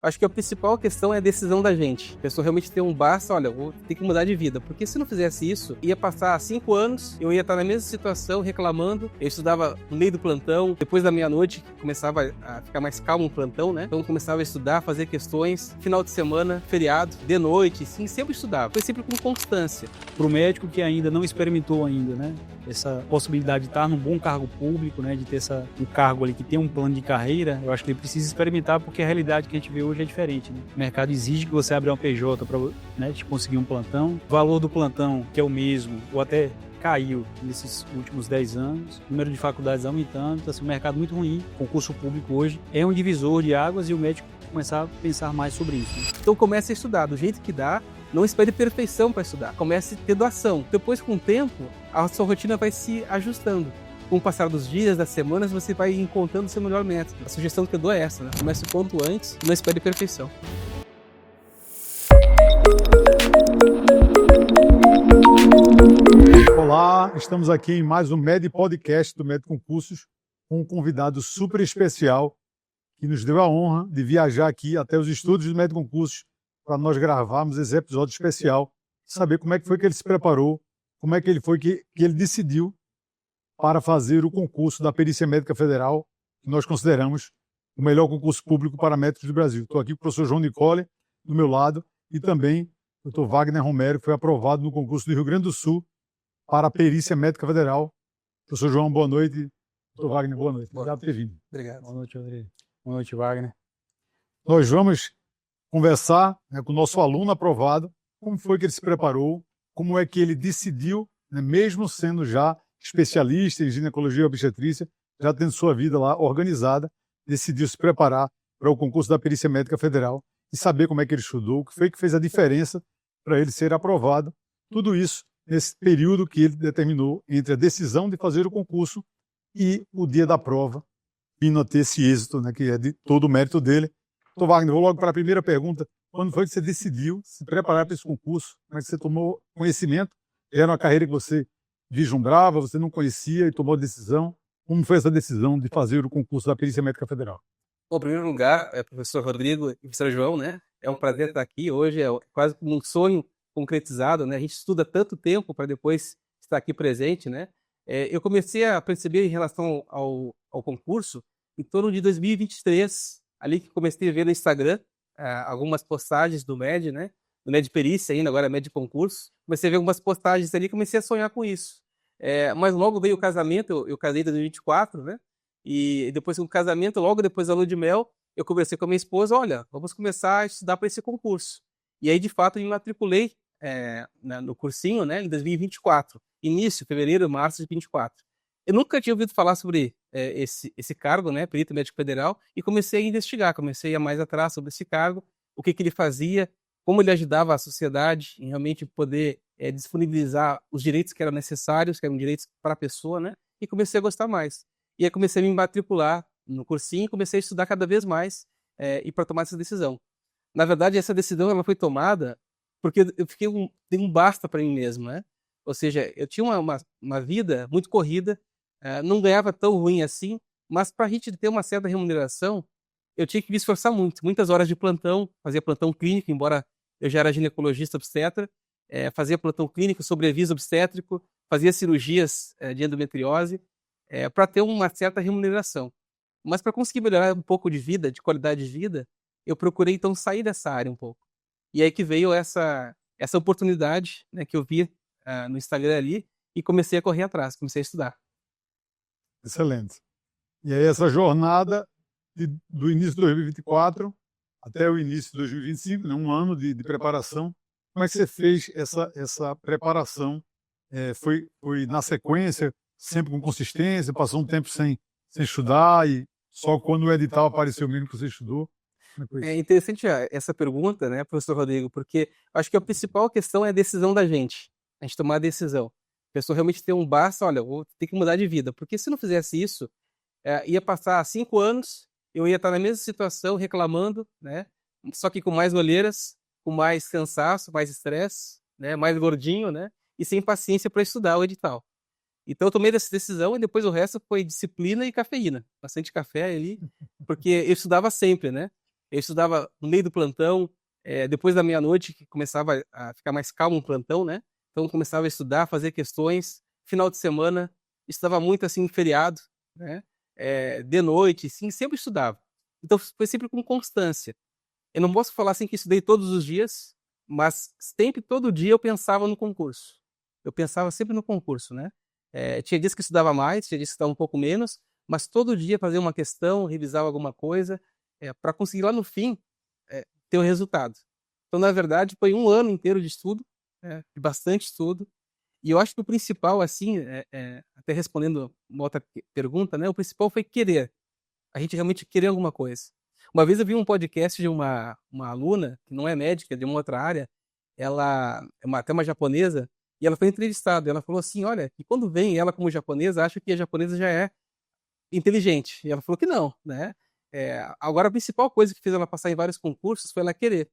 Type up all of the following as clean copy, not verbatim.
Acho que a principal questão é a decisão da gente. A pessoa realmente ter um basta, olha, eu vou ter que mudar de vida. Porque se não fizesse isso, ia passar 5 anos, eu ia estar na mesma situação, reclamando. Eu estudava no meio do plantão, depois da meia-noite, começava a ficar mais calmo o plantão, né? Então começava a estudar, fazer questões, final de semana, feriado, de noite, sim, sempre estudava. Foi sempre com constância. Para o médico que ainda não experimentou ainda, né? Essa possibilidade de estar num bom cargo público, né? De ter um cargo ali que tem um plano de carreira, eu acho que ele precisa experimentar, porque a realidade que a gente vê hoje é diferente, né? O mercado exige que você abra uma PJ para, né, te conseguir um plantão. O valor do plantão, que é o mesmo, ou até caiu nesses últimos 10 anos, o número de faculdades aumentando, então assim, um mercado muito ruim. O concurso público hoje é um divisor de águas e o médico começar a pensar mais sobre isso, né? Então comece a estudar do jeito que dá. Não espere perfeição para estudar. Comece tendo ação. Depois, com o tempo, a sua rotina vai se ajustando. Com o passar dos dias, das semanas, você vai encontrando o seu melhor método. A sugestão que eu dou é essa, né? Comece o quanto antes, não espere perfeição. Olá, estamos aqui em mais um MED Podcast do MED Concursos, com um convidado super especial que nos deu a honra de viajar aqui até os estúdios do MED Concursos para nós gravarmos esse episódio especial, saber como é que foi que ele se preparou, como é que ele foi que ele decidiu para fazer o concurso da Perícia Médica Federal, que nós consideramos o melhor concurso público para médicos do Brasil. Estou aqui com o professor João Nicole, do meu lado, e também o Dr. Wagner Romero, que foi aprovado no concurso do Rio Grande do Sul para a Perícia Médica Federal. Professor João, boa noite. Dr. Wagner, boa noite. Obrigado por ter vindo. Obrigado. Boa noite, Rodrigo. Boa noite, Wagner. Nós vamos conversar, né, com o nosso aluno aprovado, como foi que ele se preparou, como é que ele decidiu, né, mesmo sendo já especialista em ginecologia e obstetrícia, já tendo sua vida lá organizada, decidiu se preparar para o concurso da Perícia Médica Federal e saber como é que ele estudou, o que foi que fez a diferença para ele ser aprovado. Tudo isso nesse período que ele determinou entre a decisão de fazer o concurso e o dia da prova, vindo a ter esse êxito, né, que é de todo o mérito dele. Dr. Wagner, vou logo para a primeira pergunta. Quando foi que você decidiu se preparar para esse concurso? Como é que você tomou conhecimento? Era uma carreira que você vislumbrava, você não conhecia e tomou a decisão? Como foi essa decisão de fazer o concurso da Perícia Médica Federal? Bom, em primeiro lugar, professor Rodrigo e professor João, né? É um prazer estar aqui. Hoje é quase como um sonho concretizado, né? A gente estuda tanto tempo para depois estar aqui presente, né? Eu comecei a perceber em relação ao concurso em torno de 2023, ali que comecei a ver no Instagram algumas postagens do MED, né? Do MED Perícia ainda, agora é MED Concurso. Comecei a ver algumas postagens ali e comecei a sonhar com isso. Mas logo veio o casamento, eu casei em 2024, né? E depois do casamento, logo depois da lua de mel, eu conversei com a minha esposa, olha, vamos começar a estudar para esse concurso. E aí, de fato, eu me matriculei no cursinho, né, em 2024, início, fevereiro, março de 24. Eu nunca tinha ouvido falar sobre esse cargo, né, perito médico federal, e comecei a investigar, comecei a ir mais atrás sobre esse cargo, o que ele fazia, como ele ajudava a sociedade em realmente poder disponibilizar os direitos que eram necessários, que eram direitos para a pessoa, né, e comecei a gostar mais. E aí comecei a me matricular no cursinho e comecei a estudar cada vez mais e para tomar essa decisão. Na verdade, essa decisão ela foi tomada porque eu dei um basta para mim mesmo, né? Ou seja, eu tinha uma vida muito corrida, não ganhava tão ruim assim, mas para a gente ter uma certa remuneração, eu tinha que me esforçar muito. Muitas horas de plantão, fazia plantão clínico, embora eu já era ginecologista obstetra, fazia plantão clínico, sobreaviso obstétrico, fazia cirurgias de endometriose, para ter uma certa remuneração. Mas para conseguir melhorar um pouco de vida, de qualidade de vida, eu procurei então sair dessa área um pouco. E aí que veio essa oportunidade, né, que eu vi no Instagram ali e comecei a correr atrás, comecei a estudar. Excelente. E aí essa jornada do início de 2024 até o início de 2025, né, um ano de preparação, como é que você fez essa preparação? Foi na sequência, sempre com consistência, passou um tempo sem estudar e só quando o edital apareceu mesmo que você estudou? É interessante essa pergunta, né, professor Rodrigo, porque acho que a principal questão é a decisão da gente, a gente tomar a decisão. A pessoa realmente ter um basta, olha, eu vou ter que mudar de vida, porque se não fizesse isso, ia passar 5 anos, eu ia estar na mesma situação, reclamando, né, só que com mais olheiras, com mais cansaço, mais estresse, né, mais gordinho, né, e sem paciência para estudar o edital. Então eu tomei essa decisão e depois o resto foi disciplina e cafeína. Bastante café ali, porque eu estudava sempre, né? Eu estudava no meio do plantão, depois da meia-noite, que começava a ficar mais calmo o plantão, né? Então, eu começava a estudar, fazer questões. Final de semana, estudava muito, assim, em feriado, né? De noite, sim, sempre estudava. Então, foi sempre com constância. Eu não posso falar, assim, que estudei todos os dias, mas sempre, todo dia, eu pensava no concurso. Eu pensava sempre no concurso, né? Tinha dias que estudava mais, tinha dias que estudava um pouco menos, mas todo dia fazia uma questão, revisava alguma coisa, para conseguir lá no fim ter o resultado. Então, na verdade, foi um ano inteiro de estudo, de bastante estudo, e eu acho que o principal, assim, até respondendo uma outra pergunta, né? O principal foi querer. A gente realmente querer alguma coisa. Uma vez eu vi um podcast de uma aluna, que não é médica, de uma outra área, ela é até uma japonesa, e ela foi entrevistada. Ela falou assim: olha, que quando vem ela como japonesa, acha que a japonesa já é inteligente. E ela falou que não, né? Agora, a principal coisa que fez ela passar em vários concursos foi ela querer.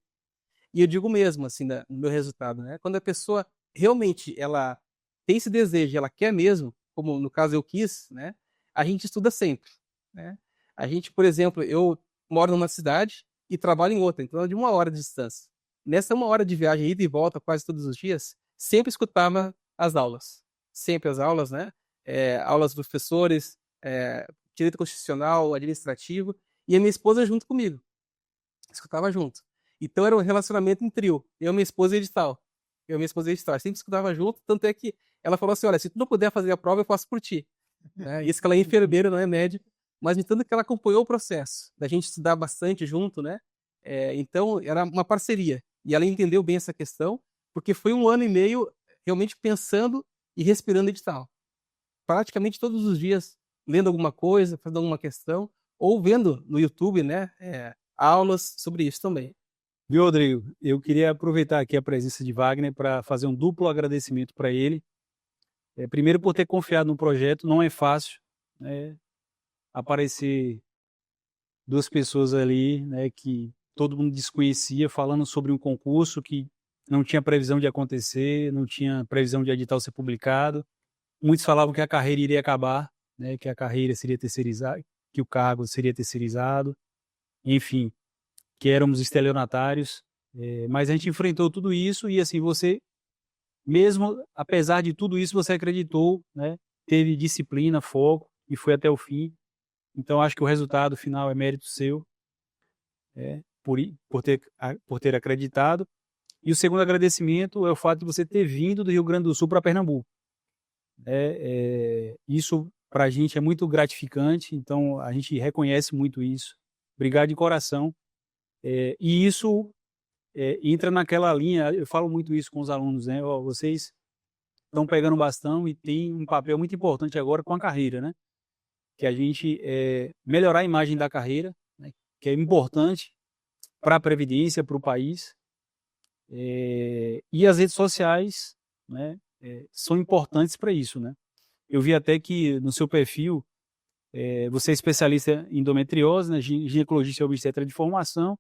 E eu digo mesmo, assim, no meu resultado, né? Quando a pessoa realmente ela tem esse desejo, ela quer mesmo, como no caso eu quis, né? A gente estuda sempre, né? A gente, por exemplo, eu moro numa cidade e trabalho em outra, então é de 1 hora de distância. Nessa 1 hora de viagem, ida e volta, quase todos os dias, sempre escutava as aulas. Sempre as aulas, né? Aulas dos professores, direito constitucional, administrativo, e a minha esposa junto comigo. Escutava junto. Então era um relacionamento em trio. Eu, minha esposa e edital. Eu, minha esposa e edital. Sempre escutava junto, tanto é que ela falou assim: olha, se tu não puder fazer a prova, eu faço por ti. Né? Isso que ela é enfermeira, não é médica, mas tanto que ela acompanhou o processo, da gente estudar bastante junto, né? Então era uma parceria. E ela entendeu bem essa questão, porque foi 1 ano e meio realmente pensando e respirando edital. Praticamente todos os dias, lendo alguma coisa, fazendo alguma questão, ou vendo no YouTube, né? Aulas sobre isso também. Viu, Rodrigo? Eu queria aproveitar aqui a presença de Wagner para fazer um duplo agradecimento para ele. Primeiro, por ter confiado no projeto. Não é fácil, né, aparecer 2 pessoas ali, né, que todo mundo desconhecia, falando sobre um concurso que não tinha previsão de acontecer, não tinha previsão de edital ser publicado. Muitos falavam que a carreira iria acabar, né, que a carreira seria terceirizada, que o cargo seria terceirizado, enfim, que éramos estelionatários. Mas a gente enfrentou tudo isso e, assim, você, mesmo apesar de tudo isso, você acreditou, né, teve disciplina, foco e foi até o fim. Então, acho que o resultado final é mérito seu, por ter acreditado. E o segundo agradecimento é o fato de você ter vindo do Rio Grande do Sul para Pernambuco. Isso, para a gente, é muito gratificante, então a gente reconhece muito isso. Obrigado de coração. E isso entra naquela linha, eu falo muito isso com os alunos, né? Vocês estão pegando o bastão e tem um papel muito importante agora com a carreira, né? Que a gente melhorar a imagem da carreira, né? Que é importante para a Previdência, para o país. E as redes sociais, né? São importantes para isso, né? Eu vi até que no seu perfil, você é especialista em endometriose, né? Ginecologista e obstetra de formação,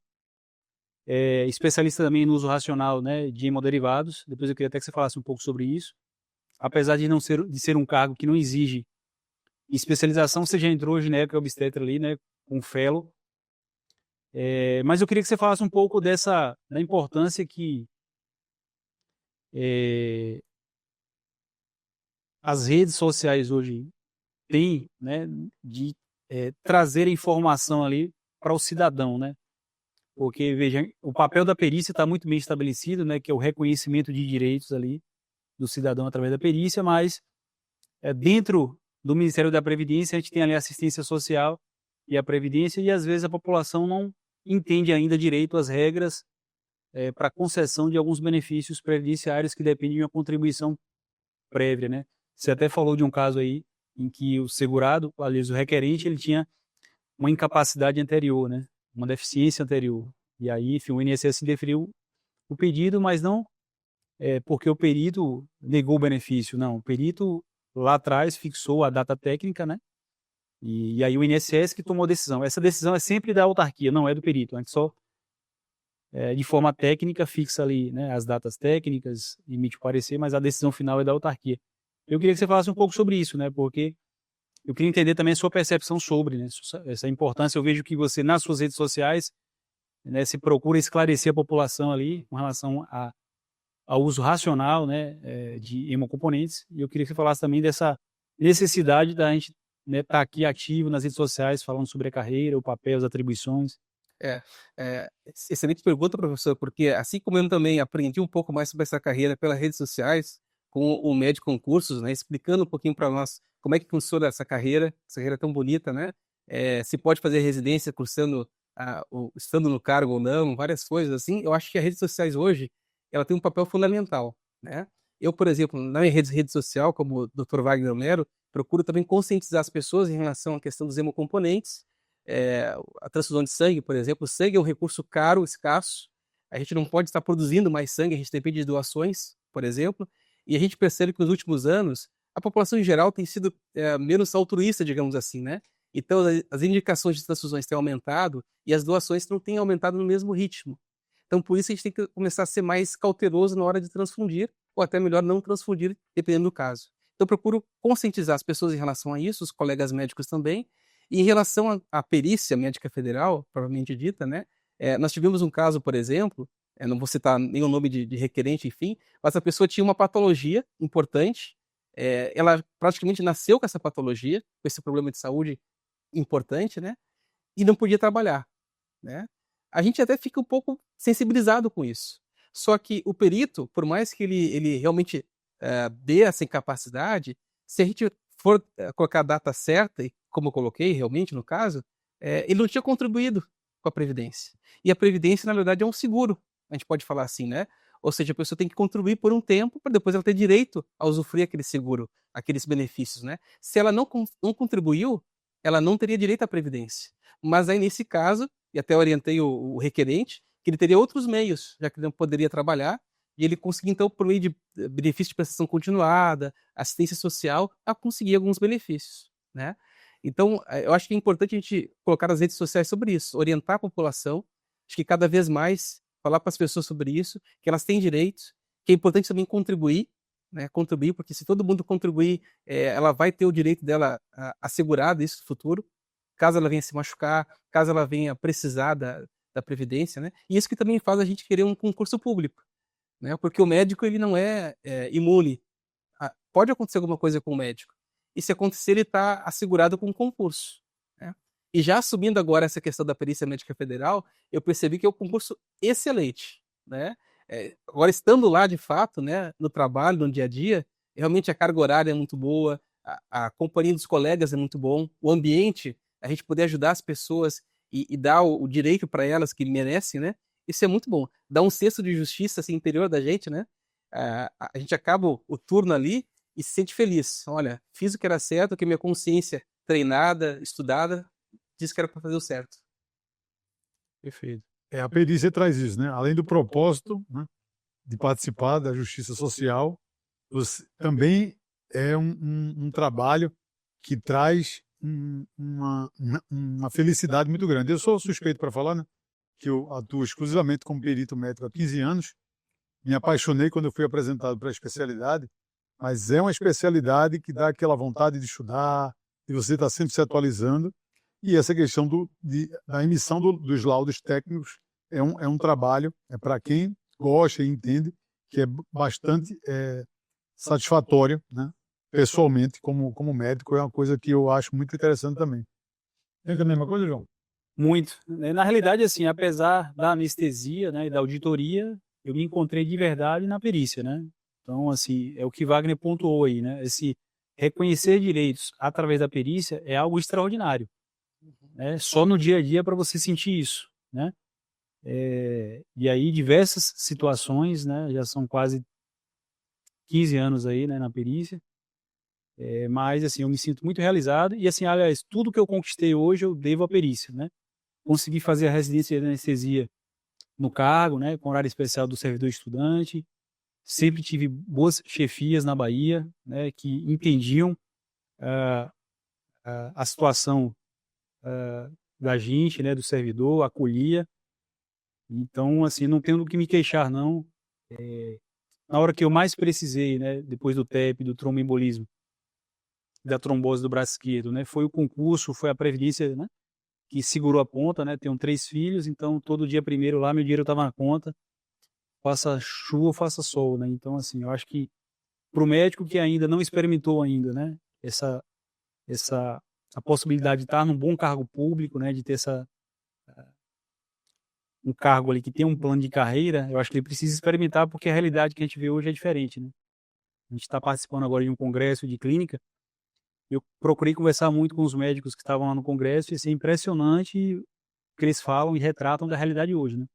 especialista também no uso racional, né, de hemoderivados. Depois eu queria até que você falasse um pouco sobre isso. Apesar de ser um cargo que não exige especialização, você já entrou gineco e obstetra ali, né, com fellow. Mas eu queria que você falasse um pouco da importância que as redes sociais hoje têm, né, de trazer informação ali para o cidadão, né? Porque, veja, o papel da perícia está muito bem estabelecido, né, que é o reconhecimento de direitos ali do cidadão através da perícia, mas dentro do Ministério da Previdência a gente tem ali a assistência social e a Previdência, e às vezes a população não entende ainda direito as regras para concessão de alguns benefícios previdenciários que dependem de uma contribuição prévia, né? Você até falou de um caso aí em que o segurado, aliás, o requerente, ele tinha uma incapacidade anterior, né? Uma deficiência anterior. E aí, enfim, o INSS deferiu o pedido, mas não porque o perito negou o benefício, não. O perito lá atrás fixou a data técnica, né? E aí o INSS que tomou a decisão. Essa decisão é sempre da autarquia, não é do perito. A gente só, de forma técnica, fixa ali, né, as datas técnicas, emite o parecer, mas a decisão final é da autarquia. Eu queria que você falasse um pouco sobre isso, né? Porque eu queria entender também a sua percepção sobre, né, essa importância. Eu vejo que você, nas suas redes sociais, né, se procura esclarecer a população ali com relação ao uso racional, né, de hemocomponentes. E eu queria que você falasse também dessa necessidade da gente, né, estar aqui ativo nas redes sociais, falando sobre a carreira, o papel, as atribuições. É, excelente pergunta, professor, porque assim como eu também aprendi um pouco mais sobre essa carreira pelas redes sociais, com o Médico Concursos, né, explicando um pouquinho para nós como é que funciona essa carreira tão bonita, né? Se pode fazer residência cursando, estando no cargo ou não, várias coisas assim. Eu acho que as redes sociais hoje, ela tem um papel fundamental, né? Eu, por exemplo, na minha rede social, como o Dr. Wagner Mero, procuro também conscientizar as pessoas em relação à questão dos hemocomponentes, a transfusão de sangue, por exemplo. O sangue é um recurso caro, escasso. A gente não pode estar produzindo mais sangue, a gente depende de doações, por exemplo. E a gente percebe que nos últimos anos, a população em geral tem sido menos altruísta, digamos assim, né? Então, as indicações de transfusões têm aumentado e as doações não têm aumentado no mesmo ritmo. Então, por isso, a gente tem que começar a ser mais cauteloso na hora de transfundir, ou até melhor, não transfundir, dependendo do caso. Então, eu procuro conscientizar as pessoas em relação a isso, os colegas médicos também. E em relação à perícia médica federal, provavelmente dita, né? Nós tivemos um caso, por exemplo, não vou citar nenhum nome de requerente, enfim, mas a pessoa tinha uma patologia importante, ela praticamente nasceu com essa patologia, com esse problema de saúde importante, né? E não podia trabalhar, né? A gente até fica um pouco sensibilizado com isso. Só que o perito, por mais que ele realmente dê essa incapacidade, se a gente for colocar a data certa, e como eu coloquei realmente no caso, ele não tinha contribuído com a Previdência. E a Previdência, na verdade, é um seguro, a gente pode falar assim, né? Ou seja, a pessoa tem que contribuir por um tempo para depois ela ter direito a usufruir aquele seguro, aqueles benefícios, né? Se ela não contribuiu, ela não teria direito à Previdência. Mas aí, nesse caso, e até orientei o requerente, que ele teria outros meios, já que ele não poderia trabalhar, e ele conseguia, então, por meio de benefício de prestação continuada, assistência social, a conseguir alguns benefícios, né? Então, eu acho que é importante a gente colocar nas redes sociais sobre isso, orientar a população, acho que cada vez mais falar para as pessoas sobre isso, que elas têm direitos, que é importante também contribuir, né? Contribuir, porque se todo mundo contribuir, ela vai ter o direito dela assegurado isso no futuro, caso ela venha se machucar, caso ela venha precisar da Previdência, né? E isso que também faz a gente querer um concurso público, né? Porque o médico, ele não é imune. Pode acontecer alguma coisa com o médico. E se acontecer, ele está assegurado com um concurso, né? E já assumindo agora essa questão da perícia médica federal, eu percebi que é um concurso excelente, né? Agora, estando lá de fato, né, no trabalho, no dia a dia, realmente a carga horária é muito boa, a companhia dos colegas é muito bom, o ambiente, a gente poder ajudar as pessoas e dar o direito para elas que merecem, né? Isso é muito bom. Dá um senso de justiça assim, interior da gente, né? A gente acaba o turno ali e se sente feliz. Olha, fiz o que era certo, que minha consciência treinada, estudada, disse que era para fazer o certo. Perfeito. A perícia traz isso, né? Além do propósito, né, de participar da justiça social, também é um trabalho que traz uma felicidade muito grande. Eu sou suspeito para falar, né? Que eu atuo exclusivamente como perito médico há 15 anos. Me apaixonei quando eu fui apresentado para a especialidade, mas é uma especialidade que dá aquela vontade de estudar, de você estar sempre se atualizando. E essa questão da emissão dos laudos técnicos é um trabalho, para quem gosta e entende, que é bastante satisfatório, né? Pessoalmente, como médico, é uma coisa que eu acho muito interessante também. É a mesma coisa, João? Muito. Na realidade, assim, apesar da anestesia, né, e da auditoria, eu me encontrei de verdade na perícia, né? Então, assim, é o que Wagner pontuou aí, né? Esse reconhecer direitos através da perícia é algo extraordinário, né? Só no dia a dia para você sentir isso, né? E aí diversas situações, né? Já são quase 15 anos aí, né, na perícia. Mas, assim, eu me sinto muito realizado e, assim, aliás, tudo que eu conquistei hoje eu devo à perícia, né? Consegui fazer a residência de anestesia no cargo, né, com horário especial do servidor estudante. Sempre tive boas chefias na Bahia, né, que entendiam a situação da gente, né, do servidor, acolhia. Então, assim, não tenho do que me queixar, não. Na hora que eu mais precisei, né, depois do TEP, do tromboembolismo, da trombose do braço esquerdo, né, foi o concurso, foi a previdência, né, que segurou a ponta, né? Tenho 3 filhos, então todo dia primeiro lá meu dinheiro estava na conta, faça chuva, faça sol, né? Então, assim, eu acho que para o médico que ainda não experimentou ainda, né? Essa a possibilidade de estar num bom cargo público, né? De ter um cargo ali que tem um plano de carreira, eu acho que ele precisa experimentar porque a realidade que a gente vê hoje é diferente, né? A gente está participando agora de um congresso de clínica. Eu procurei conversar muito com os médicos que estavam lá no congresso e assim, é impressionante o que eles falam e retratam da realidade hoje, né?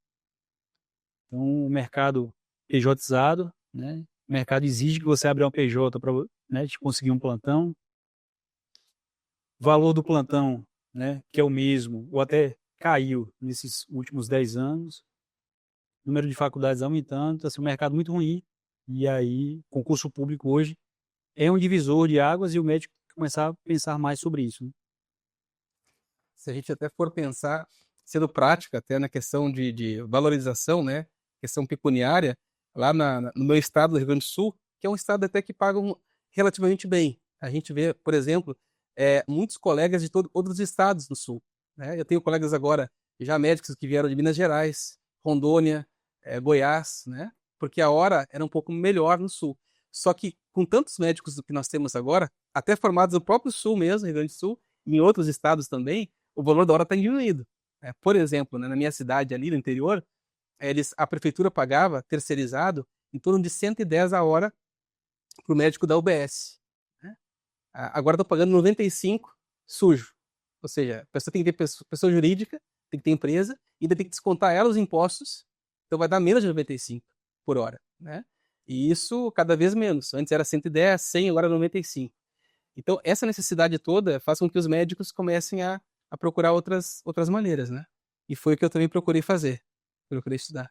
Então, o mercado PJizado, né? O mercado exige que você abra uma PJ para, né, te conseguir um plantão. Valor do plantão, né, que é o mesmo, ou até caiu nesses últimos 10 anos. Número de faculdades aumentando, então, assim, um mercado muito ruim. E aí, concurso público hoje é um divisor de águas e o médico começar a pensar mais sobre isso, né? Se a gente até for pensar, sendo prática, até na questão de valorização, né? Questão pecuniária, lá no meu estado do Rio Grande do Sul, que é um estado até que pagam relativamente bem. A gente vê, por exemplo, muitos colegas de outros estados do Sul, né? Eu tenho colegas agora, já médicos que vieram de Minas Gerais, Rondônia, Goiás, né? Porque a hora era um pouco melhor no Sul. Só que com tantos médicos do que nós temos agora, até formados no próprio Sul mesmo, Rio Grande do Sul, e em outros estados também, o valor da hora está diminuído. Por exemplo, né, na minha cidade ali no interior, a prefeitura pagava, terceirizado, em torno de 110 a hora para o médico da UBS. Né? Agora estou pagando 95 sujo. Ou seja, a pessoa tem que ter pessoa jurídica, tem que ter empresa, e ainda tem que descontar ela os impostos, então vai dar menos de 95 por hora. Né? E isso cada vez menos. Antes era 110, 100, agora 95. Então, essa necessidade toda faz com que os médicos comecem a procurar outras maneiras, né? E foi o que eu também procurei fazer. Procurei estudar.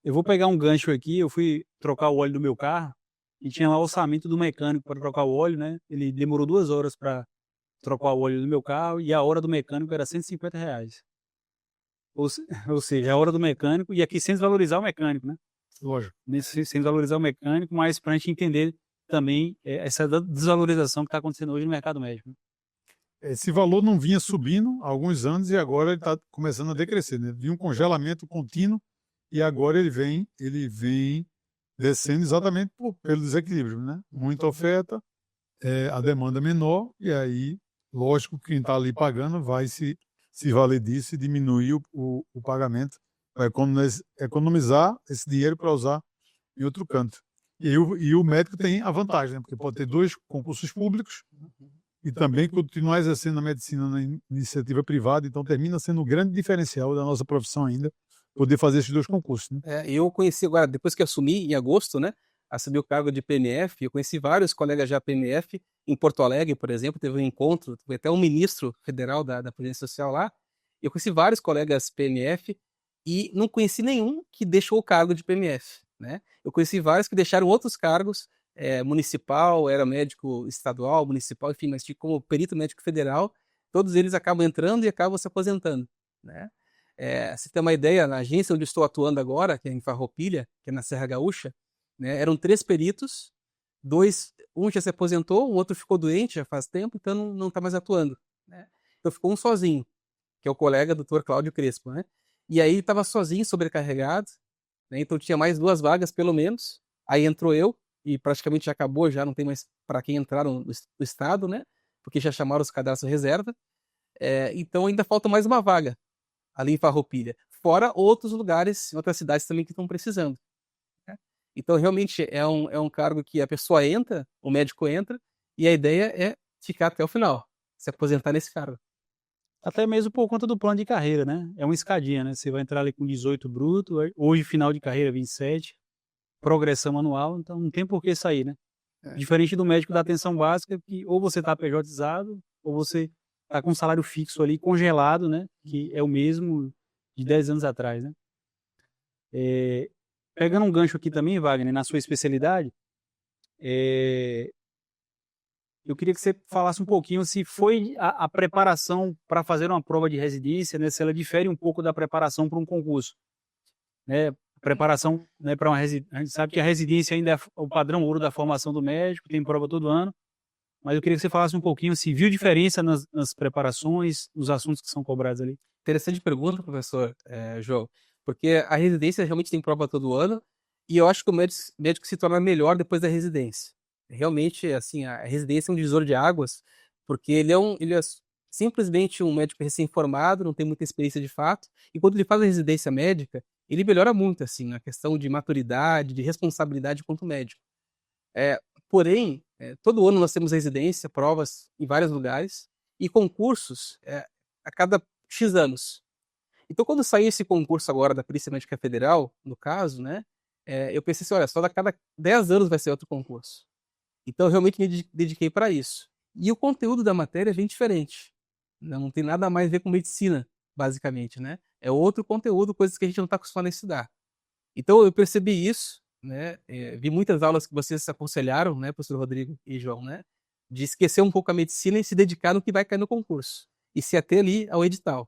Eu vou pegar um gancho aqui, eu fui trocar o óleo do meu carro e tinha lá o orçamento do mecânico para trocar o óleo, né? Ele demorou 2 horas para trocar o óleo do meu carro e a hora do mecânico era R$ 150. Ou seja, a hora do mecânico, e aqui sem desvalorizar o mecânico, né? Lógico. Sem desvalorizar o mecânico, mas para a gente entender também essa desvalorização que está acontecendo hoje no mercado médico. Esse valor não vinha subindo há alguns anos e agora ele está começando a decrescer, né? Vinha um congelamento contínuo e agora ele vem descendo exatamente pelo desequilíbrio, né? Muita oferta, a demanda menor e aí, lógico, quem está ali pagando vai se valer disso e diminuir o pagamento, vai economizar esse dinheiro para usar em outro canto. E o médico tem a vantagem, né? Porque pode ter 2 concursos públicos e também continuar exercendo a medicina na iniciativa privada, então termina sendo um grande diferencial da nossa profissão ainda, poder fazer esses 2 concursos. Né? Eu conheci agora, depois que assumi em agosto, né? Assumi o cargo de PMF, eu conheci vários colegas já PMF, em Porto Alegre, por exemplo, teve um encontro, foi até um ministro federal da Previdência Social lá, eu conheci vários colegas PMF e não conheci nenhum que deixou o cargo de PMF, né? Eu conheci vários que deixaram outros cargos, municipal, era médico estadual, municipal, enfim, mas como perito médico federal, todos eles acabam entrando e acabam se aposentando, né? Se tem uma ideia, na agência onde estou atuando agora, que é em Farroupilha, que é na Serra Gaúcha, né, eram 3 peritos, um já se aposentou, o outro ficou doente já faz tempo, então não está mais atuando. Né? Então ficou um sozinho, que é o colega Dr. Cláudio Crespo. Né? E aí estava sozinho, sobrecarregado, né? Então tinha mais 2 vagas pelo menos, aí entrou eu, e praticamente já acabou, já não tem mais para quem entrar no estado, né? Porque já chamaram os cadastros reserva, então ainda falta mais uma vaga ali em Farroupilha, fora outros lugares, outras cidades também que estão precisando. Né? Então, realmente, é um cargo que a pessoa entra, o médico entra, e a ideia é ficar até o final, se aposentar nesse cargo. Até mesmo por conta do plano de carreira, né? É uma escadinha, né? Você vai entrar ali com 18 bruto, hoje final de carreira 27, progressão anual, então não tem por que sair, né? Diferente do médico da atenção básica, que ou você está PJizado, ou você está com um salário fixo ali, congelado, né? Que é o mesmo de 10 anos atrás, né? Pegando um gancho aqui também, Wagner, na sua especialidade, eu queria que você falasse um pouquinho se foi a preparação para fazer uma prova de residência, né? Se ela difere um pouco da preparação para um concurso, né? Preparação, né, a gente sabe que a residência ainda é o padrão ouro da formação do médico, tem prova todo ano, mas eu queria que você falasse um pouquinho se viu diferença nas preparações, nos assuntos que são cobrados ali. Interessante pergunta, professor João, porque a residência realmente tem prova todo ano e eu acho que o médico se torna melhor depois da residência. Realmente, assim, a residência é um divisor de águas, porque ele é simplesmente um médico recém-formado, não tem muita experiência de fato, e quando ele faz a residência médica, ele melhora muito, assim, na questão de maturidade, de responsabilidade quanto médico. Porém, todo ano nós temos residência, provas em vários lugares, e concursos a cada X anos. Então, quando saiu esse concurso agora da Polícia Médica Federal, no caso, né, eu pensei assim, olha, só a cada 10 anos vai ser outro concurso. Então, eu realmente me dediquei para isso. E o conteúdo da matéria é bem diferente. Não tem nada mais a ver com medicina, basicamente, né? É outro conteúdo, coisas que a gente não está acostumado a estudar. Então, eu percebi isso, né? Vi muitas aulas que vocês aconselharam, né, professor Rodrigo e João, né? De esquecer um pouco a medicina e se dedicar no que vai cair no concurso. E se ater ali ao edital.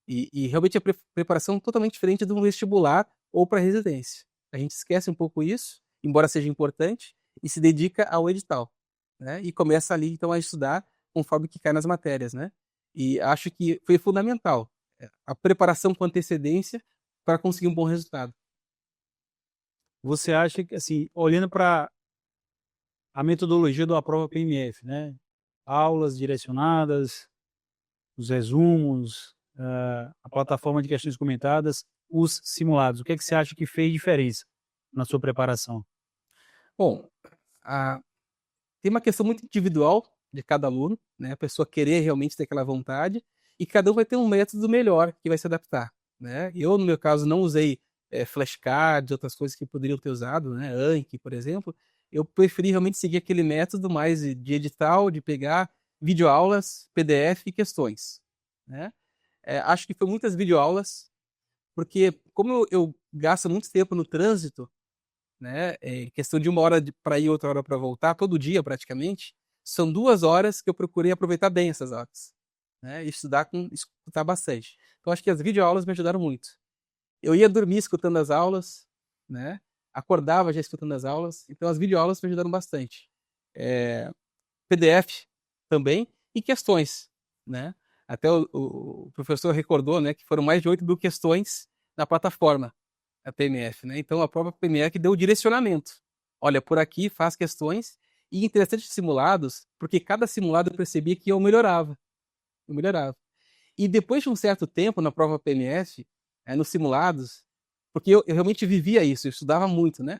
E realmente a preparação é totalmente diferente de um vestibular ou para residência. A gente esquece um pouco isso, embora seja importante, e se dedica ao edital, né? E começa ali, então, a estudar conforme que cai nas matérias, né? E acho que foi fundamental a preparação com antecedência para conseguir um bom resultado. Você acha que, assim, olhando para a metodologia da prova PMF, né? Aulas direcionadas, os resumos, a plataforma de questões comentadas, os simulados. O que é que você acha que fez diferença na sua preparação? Bom, tem uma questão muito individual de cada aluno, né? A pessoa querer realmente ter aquela vontade, e cada um vai ter um método melhor que vai se adaptar, né? Eu, no meu caso, não usei flashcards, outras coisas que poderiam ter usado, né? Anki, por exemplo. Eu preferi realmente seguir aquele método mais de edital, de pegar videoaulas, PDF e questões, né? Acho que foi muitas videoaulas, porque como eu gasto muito tempo no trânsito, né? Questão de 1 hora para ir, outra hora para voltar, todo dia praticamente, são 2 horas que eu procurei aproveitar bem essas horas, né? E escutar bastante. Então acho que as videoaulas me ajudaram muito. Eu ia dormir escutando as aulas, né? Acordava já escutando as aulas, então as videoaulas me ajudaram bastante. PDF também e questões, né? Até o professor recordou, né, que foram mais de 8.000 questões na plataforma, a PMF, né? Então a própria PMF deu o direcionamento. Olha, por aqui faz questões, e interessante os simulados, porque cada simulado eu percebia que eu melhorava. Eu melhorava. E depois de um certo tempo na prova PMF, nos simulados, porque eu realmente vivia isso, eu estudava muito, né?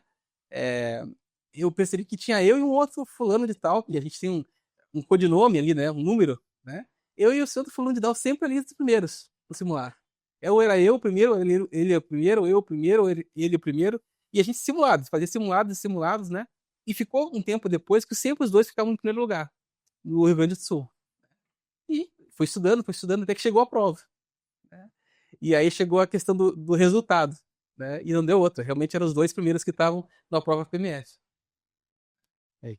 Eu percebi que tinha eu e um outro fulano de tal, e a gente tem um codinome ali, né? Um número, né? Eu e o outro fulano de tal sempre ali dos primeiros no simulado. Era eu o primeiro, ele o primeiro, eu o primeiro, ele o primeiro, e a gente fazia simulados e simulados, né? E ficou um tempo depois que sempre os dois ficavam em primeiro lugar, no Rio Grande do Sul. E foi estudando, até que chegou a prova, né? E aí chegou a questão do resultado, né? E não deu outra. Realmente eram os dois primeiros que estavam na prova PMF.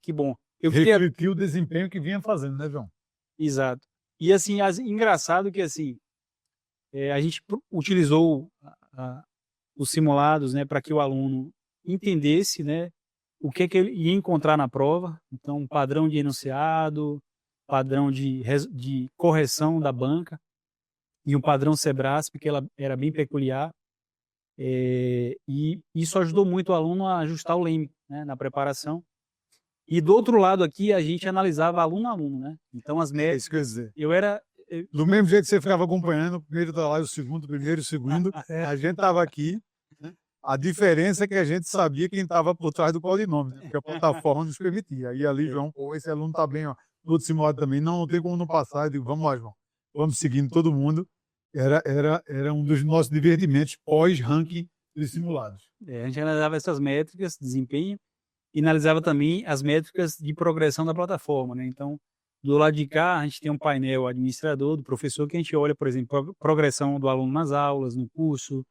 Que bom. Refletiu o desempenho que vinha fazendo, né, João? Exato. E assim, engraçado que assim, a gente utilizou os simulados, né, para que o aluno entendesse, né, o que ele ia encontrar na prova. Então, padrão de enunciado, padrão de correção da banca e um padrão Sebrasp, que ela era bem peculiar. E isso ajudou muito o aluno a ajustar o leme, né, na preparação. E do outro lado aqui, a gente analisava aluno a aluno, né? Então, as médias... Isso quer dizer. Eu Do mesmo jeito que você ficava acompanhando, o primeiro tá lá, o segundo, o primeiro e o segundo, a gente estava aqui. A diferença é que a gente sabia quem estava por trás do codinome, né? Porque a plataforma nos permitia. E ali, João, esse aluno está bem, ó, todo simulado também. Não tem como não passar. Eu digo, vamos lá, João. Vamos seguindo todo mundo. Era um dos nossos divertimentos pós-ranking dos simulados. a gente analisava essas métricas de desempenho e analisava também as métricas de progressão da plataforma, né? Então, do lado de cá, a gente tem um painel administrador do professor que a gente olha, por exemplo, a progressão do aluno nas aulas, no curso,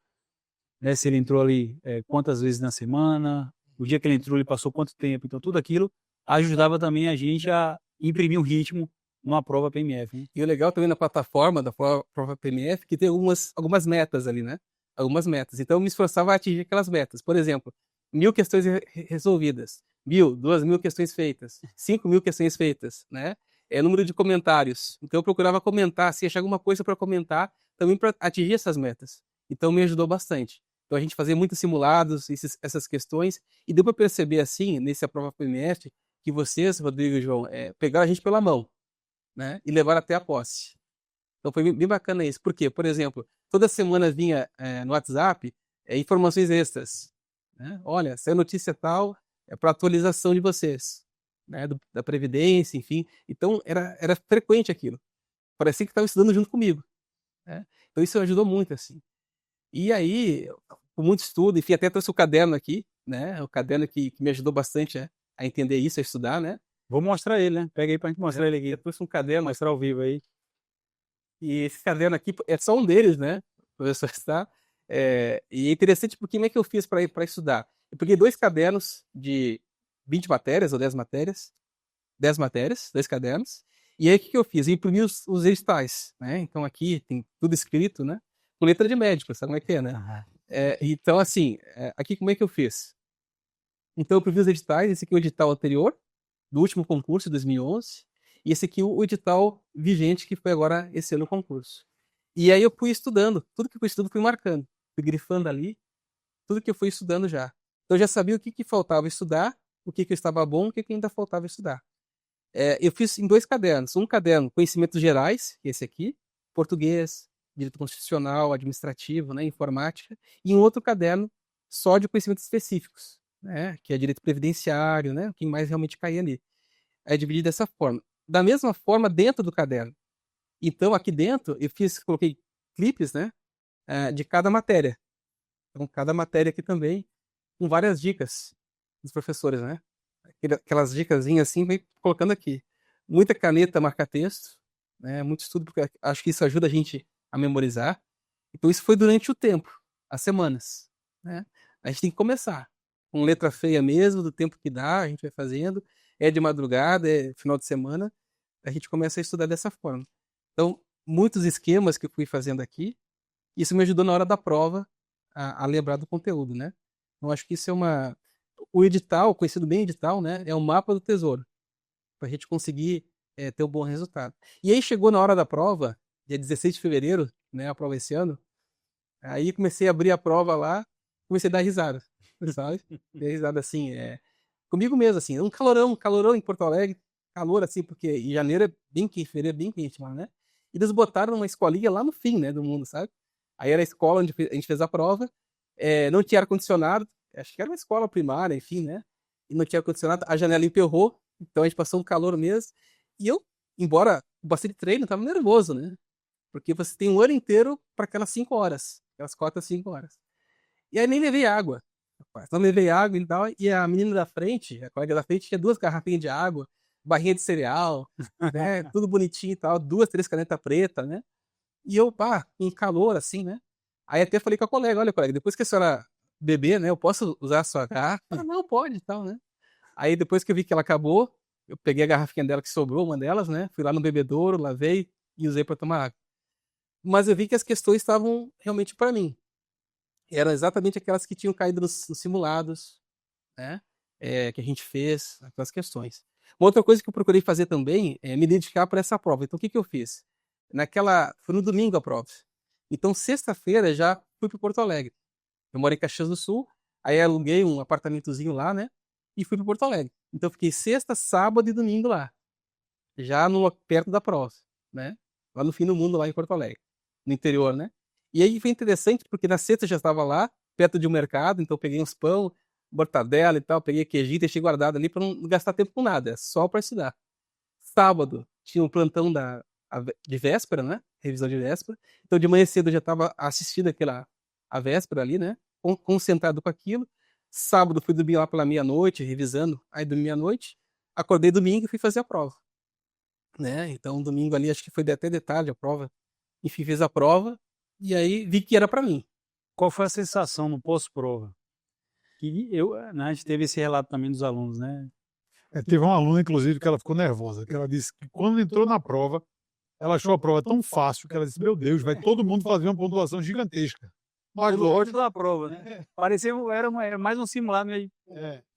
né? Se ele entrou ali quantas vezes na semana, o dia que ele entrou ele passou quanto tempo. Então, tudo aquilo ajudava também a gente a imprimir um ritmo numa prova PMF, né? E o legal também na plataforma da prova PMF que tem algumas metas ali, né? Algumas metas. Então eu me esforçava a atingir aquelas metas. Por exemplo, 1.000 questões resolvidas, 1.000, 2.000 questões feitas, 5.000 questões feitas, né? Número de comentários. Então eu procurava comentar, se achar alguma coisa para comentar, também para atingir essas metas. Então me ajudou bastante. Então a gente fazia muitos simulados, essas questões, e deu para perceber assim, nessa prova PMF, que vocês, Rodrigo e João, pegaram a gente pela mão, né? E levaram até a posse. Então foi bem bacana isso. Por quê? Por exemplo, toda semana vinha no WhatsApp informações extras, né? Olha, saiu notícia tal, para atualização de vocês, né? Da Previdência, enfim. Então era frequente aquilo. Parecia que estava estudando junto comigo, né? Então isso ajudou muito, assim. E aí, com muito estudo, enfim, até trouxe o caderno aqui, né? O caderno que me ajudou bastante a entender isso, a estudar, né? Vou mostrar ele, né? Pega aí pra gente mostrar ele aqui. Eu trouxe um caderno, Mostrar ao vivo aí. e esse caderno aqui é só um deles, né? O professor está. E é interessante porque como é que eu fiz para estudar? Eu peguei 2 cadernos de 20 matérias ou 10 matérias, 10 matérias, 2 cadernos. E aí o que eu fiz? Eu imprimi os editais, né? Então aqui tem tudo escrito, né? Com letra de médico, sabe como é que é, né? Então, assim, aqui como é que eu fiz? Então eu imprimi os editais, esse aqui é o edital anterior, do último concurso de 2011, e esse aqui o edital vigente, que foi agora esse ano o concurso. E aí eu fui estudando, tudo que eu fui estudando fui marcando, fui grifando ali, tudo que eu fui estudando já. Então eu já sabia o que faltava estudar, o que estava bom, o que ainda faltava estudar. Eu fiz em 2 cadernos, um caderno conhecimentos gerais, esse aqui, português, direito constitucional, administrativo, né, informática, e um outro caderno só de conhecimentos específicos, né, que é direito previdenciário, né, o que mais realmente caía ali. É dividido dessa forma. Da mesma forma, dentro do caderno. Então, aqui dentro, coloquei clipes, né, de cada matéria. Então, cada matéria aqui também, com várias dicas dos professores, né? Aquelas dicasinhas assim, vem colocando aqui. Muita caneta marca-texto, né? Muito estudo, porque acho que isso ajuda a gente a memorizar. Então, isso foi durante o tempo, as semanas, né? A gente tem que começar com letra feia mesmo, do tempo que dá, a gente vai fazendo. É de madrugada, é final de semana, a gente começa a estudar dessa forma. Então, muitos esquemas que eu fui fazendo aqui, isso me ajudou na hora da prova a lembrar do conteúdo, né? Então, acho que isso é o edital, conhecido bem edital, né? É o mapa do tesouro, para a gente conseguir ter um bom resultado. E aí chegou na hora da prova, dia 16 de fevereiro, né? A prova esse ano. Aí comecei a abrir a prova lá, comecei a dar risada, sabe? Dar risada assim, comigo mesmo, assim. Um calorão em Porto Alegre, calor assim, porque em janeiro é bem quente, fevereiro é bem quente lá, né? E eles botaram uma escolinha lá no fim, né, do mundo, sabe? Aí era a escola onde a gente fez a prova, não tinha ar-condicionado, acho que era uma escola primária, enfim, né? E não tinha ar-condicionado, a janela emperrou, então a gente passou um calor mesmo. E eu, embora com bastante treino, tava nervoso, né? Porque você tem um ano inteiro para aquelas 5 horas, aquelas cotas 5 horas. E aí nem levei água, rapaz. Não levei água e tal, e a menina da frente, a colega da frente, tinha 2 garrafinhas de água, barrinha de cereal, né? Tudo bonitinho e tal, 2, 3 canetas pretas, né? E eu, pá, com calor, assim, né? Aí até falei com a colega, olha, colega, depois que a senhora beber, né, eu posso usar a sua garrafa? Ela, não, pode e tal, né? Aí depois que eu vi que ela acabou, eu peguei a garrafinha dela que sobrou, uma delas, né? Fui lá no bebedouro, lavei e usei para tomar água. Mas eu vi que as questões estavam realmente para mim. Eram exatamente aquelas que tinham caído nos simulados, né? Que a gente fez, aquelas questões. Uma outra coisa que eu procurei fazer também é me dedicar para essa prova. Então, o que eu fiz? Foi no domingo a prova. Então, sexta-feira já fui para Porto Alegre. Eu moro em Caxias do Sul, aí aluguei um apartamentozinho lá, né? E fui para Porto Alegre. Então, eu fiquei sexta, sábado e domingo lá, já perto da prova, né? Lá no fim do mundo, lá em Porto Alegre, no interior, né? E aí foi interessante, porque na sexta eu já estava lá, perto de um mercado, então eu peguei uns pão, mortadela e tal, peguei queijinho, deixei guardado ali para não gastar tempo com nada, é só para estudar. Sábado tinha um plantão de véspera, né? Revisão de véspera. Então de manhã cedo eu já estava assistindo a véspera ali, né? Concentrado com aquilo. Sábado fui dormir lá pela meia-noite, revisando. Aí dormi meia-noite, acordei domingo e fui fazer a prova, né? Então domingo ali acho que foi até de tarde a prova. Enfim, fiz a prova e aí vi que era para mim. Qual foi a sensação no pós-prova? Né, a gente teve esse relato também dos alunos, né? Teve uma aluna, inclusive, que ela ficou nervosa, que ela disse que quando entrou na prova, ela achou a prova tão fácil que ela disse, meu Deus, vai todo mundo fazer uma pontuação gigantesca. mais lógico. da prova, né? Parecia era mais um simulado meio.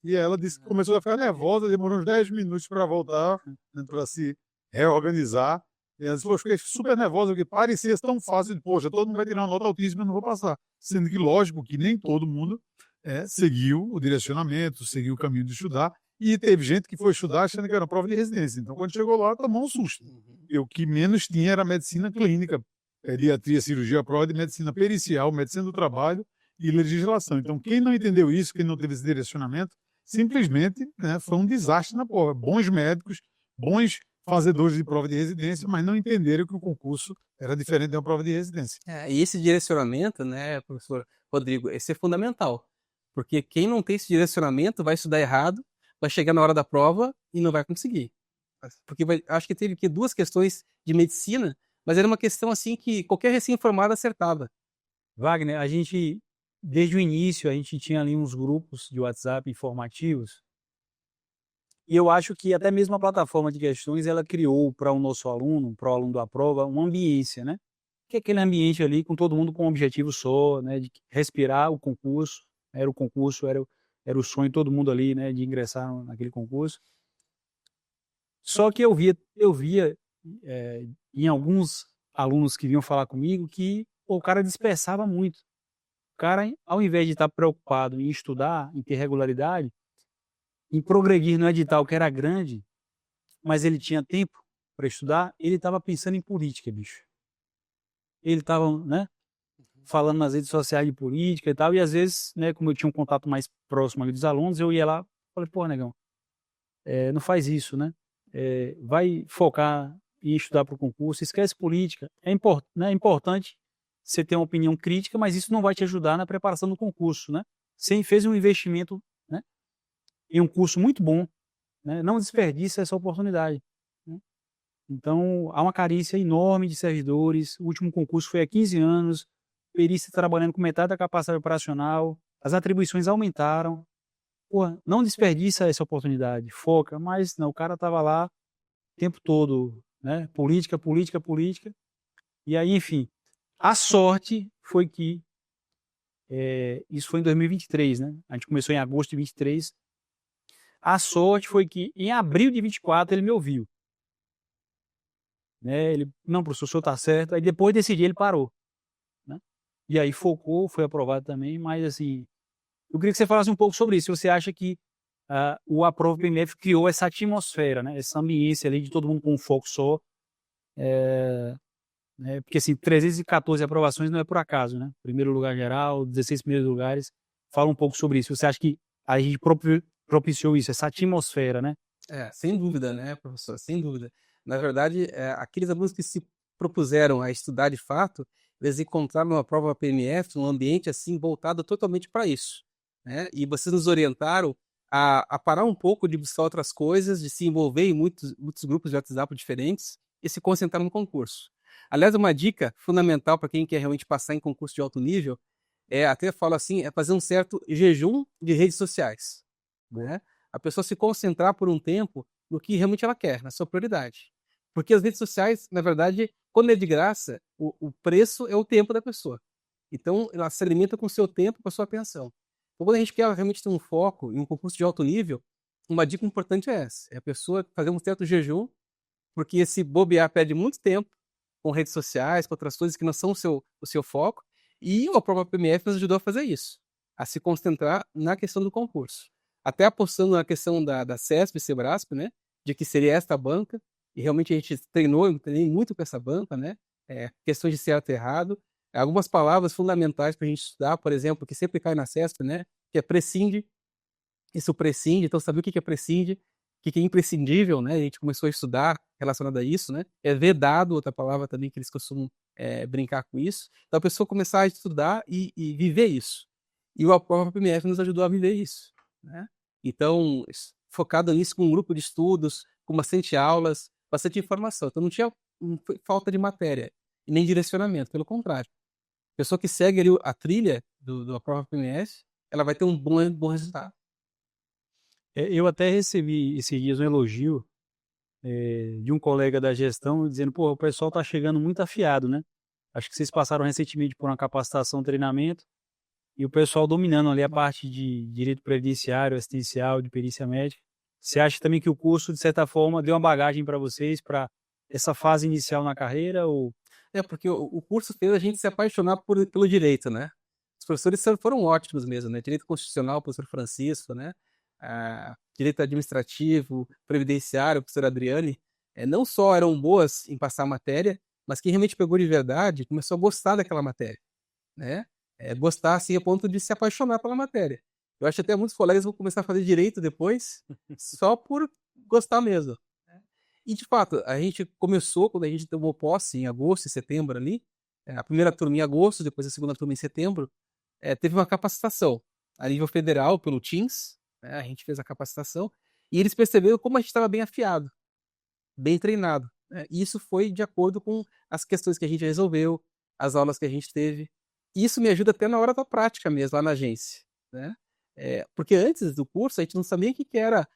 E ela disse que começou a ficar nervosa, demorou uns 10 minutos para voltar, né, para se reorganizar. E ela disse, "Pô, eu fiquei super nervosa, porque parecia tão fácil, poxa, todo mundo vai tirar uma nota altíssima, eu não vou passar. Sendo que, lógico, que nem todo mundo seguiu o direcionamento, seguiu o caminho de estudar, e teve gente que foi estudar achando que era uma prova de residência. Então, quando chegou lá, tomou um susto. E o que menos tinha era medicina clínica, pediatria, cirurgia, prova de medicina pericial, medicina do trabalho e legislação. Então, quem não entendeu isso, quem não teve esse direcionamento, simplesmente, né, foi um desastre na prova. Bons médicos, bons fazedores de prova de residência, mas não entenderam que o concurso era diferente de uma prova de residência. E esse direcionamento, né, professor Rodrigo, esse é fundamental. Porque quem não tem esse direcionamento vai estudar errado, vai chegar na hora da prova e não vai conseguir. Porque acho que teve aqui 2 questões de medicina, mas era uma questão assim que qualquer recém-formado acertava. Wagner, a gente, desde o início, a gente tinha ali uns grupos de WhatsApp informativos. E eu acho que até mesmo a plataforma de questões, ela criou para o nosso aluno, para o aluno da prova, uma ambiência, né? Que é aquele ambiente ali com todo mundo com um objetivo só, né? De respirar o concurso. Era o concurso, era o sonho de todo mundo ali, né? De ingressar naquele concurso. Só que eu via em alguns alunos que vinham falar comigo que o cara dispersava muito. O cara, ao invés de estar preocupado em estudar, em ter regularidade, em progredir no edital que era grande, mas ele tinha tempo para estudar, ele estava pensando em política, bicho. Ele estava, né, falando nas redes sociais de política e tal, e às vezes, né, como eu tinha um contato mais próximo ali dos alunos, eu ia lá, falei, pô, negão, não faz isso, né? Vai focar em estudar para o concurso, esquece política. É importante você ter uma opinião crítica, mas isso não vai te ajudar na preparação do concurso, né? Você fez um investimento, né, em um curso muito bom, né? Não desperdice essa oportunidade, né? Então, há uma carência enorme de servidores. O último concurso foi há 15 anos, perícia trabalhando com metade da capacidade operacional, as atribuições aumentaram. Porra, não desperdiça essa oportunidade, foca, mas não, o cara estava lá o tempo todo, né? Política, política, política. E aí, enfim, a sorte foi que isso foi em 2023, né? A gente começou em agosto de 23. A sorte foi que em abril de 24 ele me ouviu. Né? Ele, não, professor, o senhor está certo. Aí depois desse dia ele parou, né? E aí focou, foi aprovado também, mas assim, eu queria que você falasse um pouco sobre isso. Se você acha que o Aprova PMF criou essa atmosfera, né? Essa ambiência ali de todo mundo com um foco só. Né? Porque assim, 314 aprovações não é por acaso, né? Primeiro lugar geral, 16 primeiros lugares. Fala um pouco sobre isso. Você acha que a gente propiciou isso, essa atmosfera, né? Sem dúvida, né, professor? Sem dúvida. Na verdade, aqueles alunos que se propuseram a estudar de fato, eles encontraram uma prova PMF, um ambiente assim voltado totalmente para isso, né? E vocês nos orientaram a parar um pouco de buscar outras coisas, de se envolver em muitos grupos de WhatsApp diferentes e se concentrar no concurso. Aliás, uma dica fundamental para quem quer realmente passar em concurso de alto nível até falo assim, fazer um certo jejum de redes sociais, né? A pessoa se concentrar por um tempo no que realmente ela quer, na sua prioridade. Porque as redes sociais, na verdade, quando é de graça, o preço é o tempo da pessoa. Então, ela se alimenta com o seu tempo, com a sua atenção. Então, quando a gente quer realmente ter um foco em um concurso de alto nível, uma dica importante é essa. É a pessoa fazer um certo jejum, porque esse bobear perde muito tempo com redes sociais, com outras coisas que não são o seu foco. E a própria PMF nos ajudou a fazer isso, a se concentrar na questão do concurso. Até apostando na questão da CESP e Sebrasp, né, de que seria esta banca, e realmente a gente eu treinei muito com essa banca, né, questões de certo e errado, algumas palavras fundamentais para a gente estudar, por exemplo, que sempre cai na CESP, né, que é prescinde, isso prescinde, então saber o que é prescinde, o que é imprescindível, né, a gente começou a estudar relacionado a isso, né, é vedado, outra palavra também que eles costumam brincar com isso, então a pessoa começar a estudar e viver isso, e o próprio PMF nos ajudou a viver isso, né? Então, focado nisso com um grupo de estudos, com bastante aulas, bastante informação. Então, não tinha falta de matéria e nem direcionamento, pelo contrário. A pessoa que segue ali a trilha da prova PMS, ela vai ter um bom resultado. Eu até recebi esses dias um elogio de um colega da gestão dizendo, pô, o pessoal tá chegando muito afiado, né? Acho que vocês passaram recentemente por uma capacitação, treinamento, e o pessoal dominando ali a parte de direito previdenciário, assistencial, de perícia médica. Você acha também que o curso, de certa forma, deu uma bagagem para vocês, para essa fase inicial na carreira? Ou... Porque o curso fez a gente se apaixonar pelo direito, né? Os professores foram ótimos mesmo, né? Direito constitucional, o professor Francisco, né? Direito administrativo, previdenciário, o professor Adriane, não só eram boas em passar a matéria, mas quem realmente pegou de verdade começou a gostar daquela matéria, né? Gostar, assim, a ponto de se apaixonar pela matéria. Eu acho que até muitos colegas vão começar a fazer direito depois, só por gostar mesmo. E, de fato, a gente começou, quando a gente tomou posse, em agosto e setembro ali, a primeira turma em agosto, depois a segunda turma em setembro, teve uma capacitação a nível federal, pelo Teams, né? A gente fez a capacitação, e eles perceberam como a gente estava bem afiado, bem treinado, né? E isso foi de acordo com as questões que a gente resolveu, as aulas que a gente teve. E isso me ajuda até na hora da prática mesmo, lá na agência, né? Porque antes do curso, a gente não sabia o que era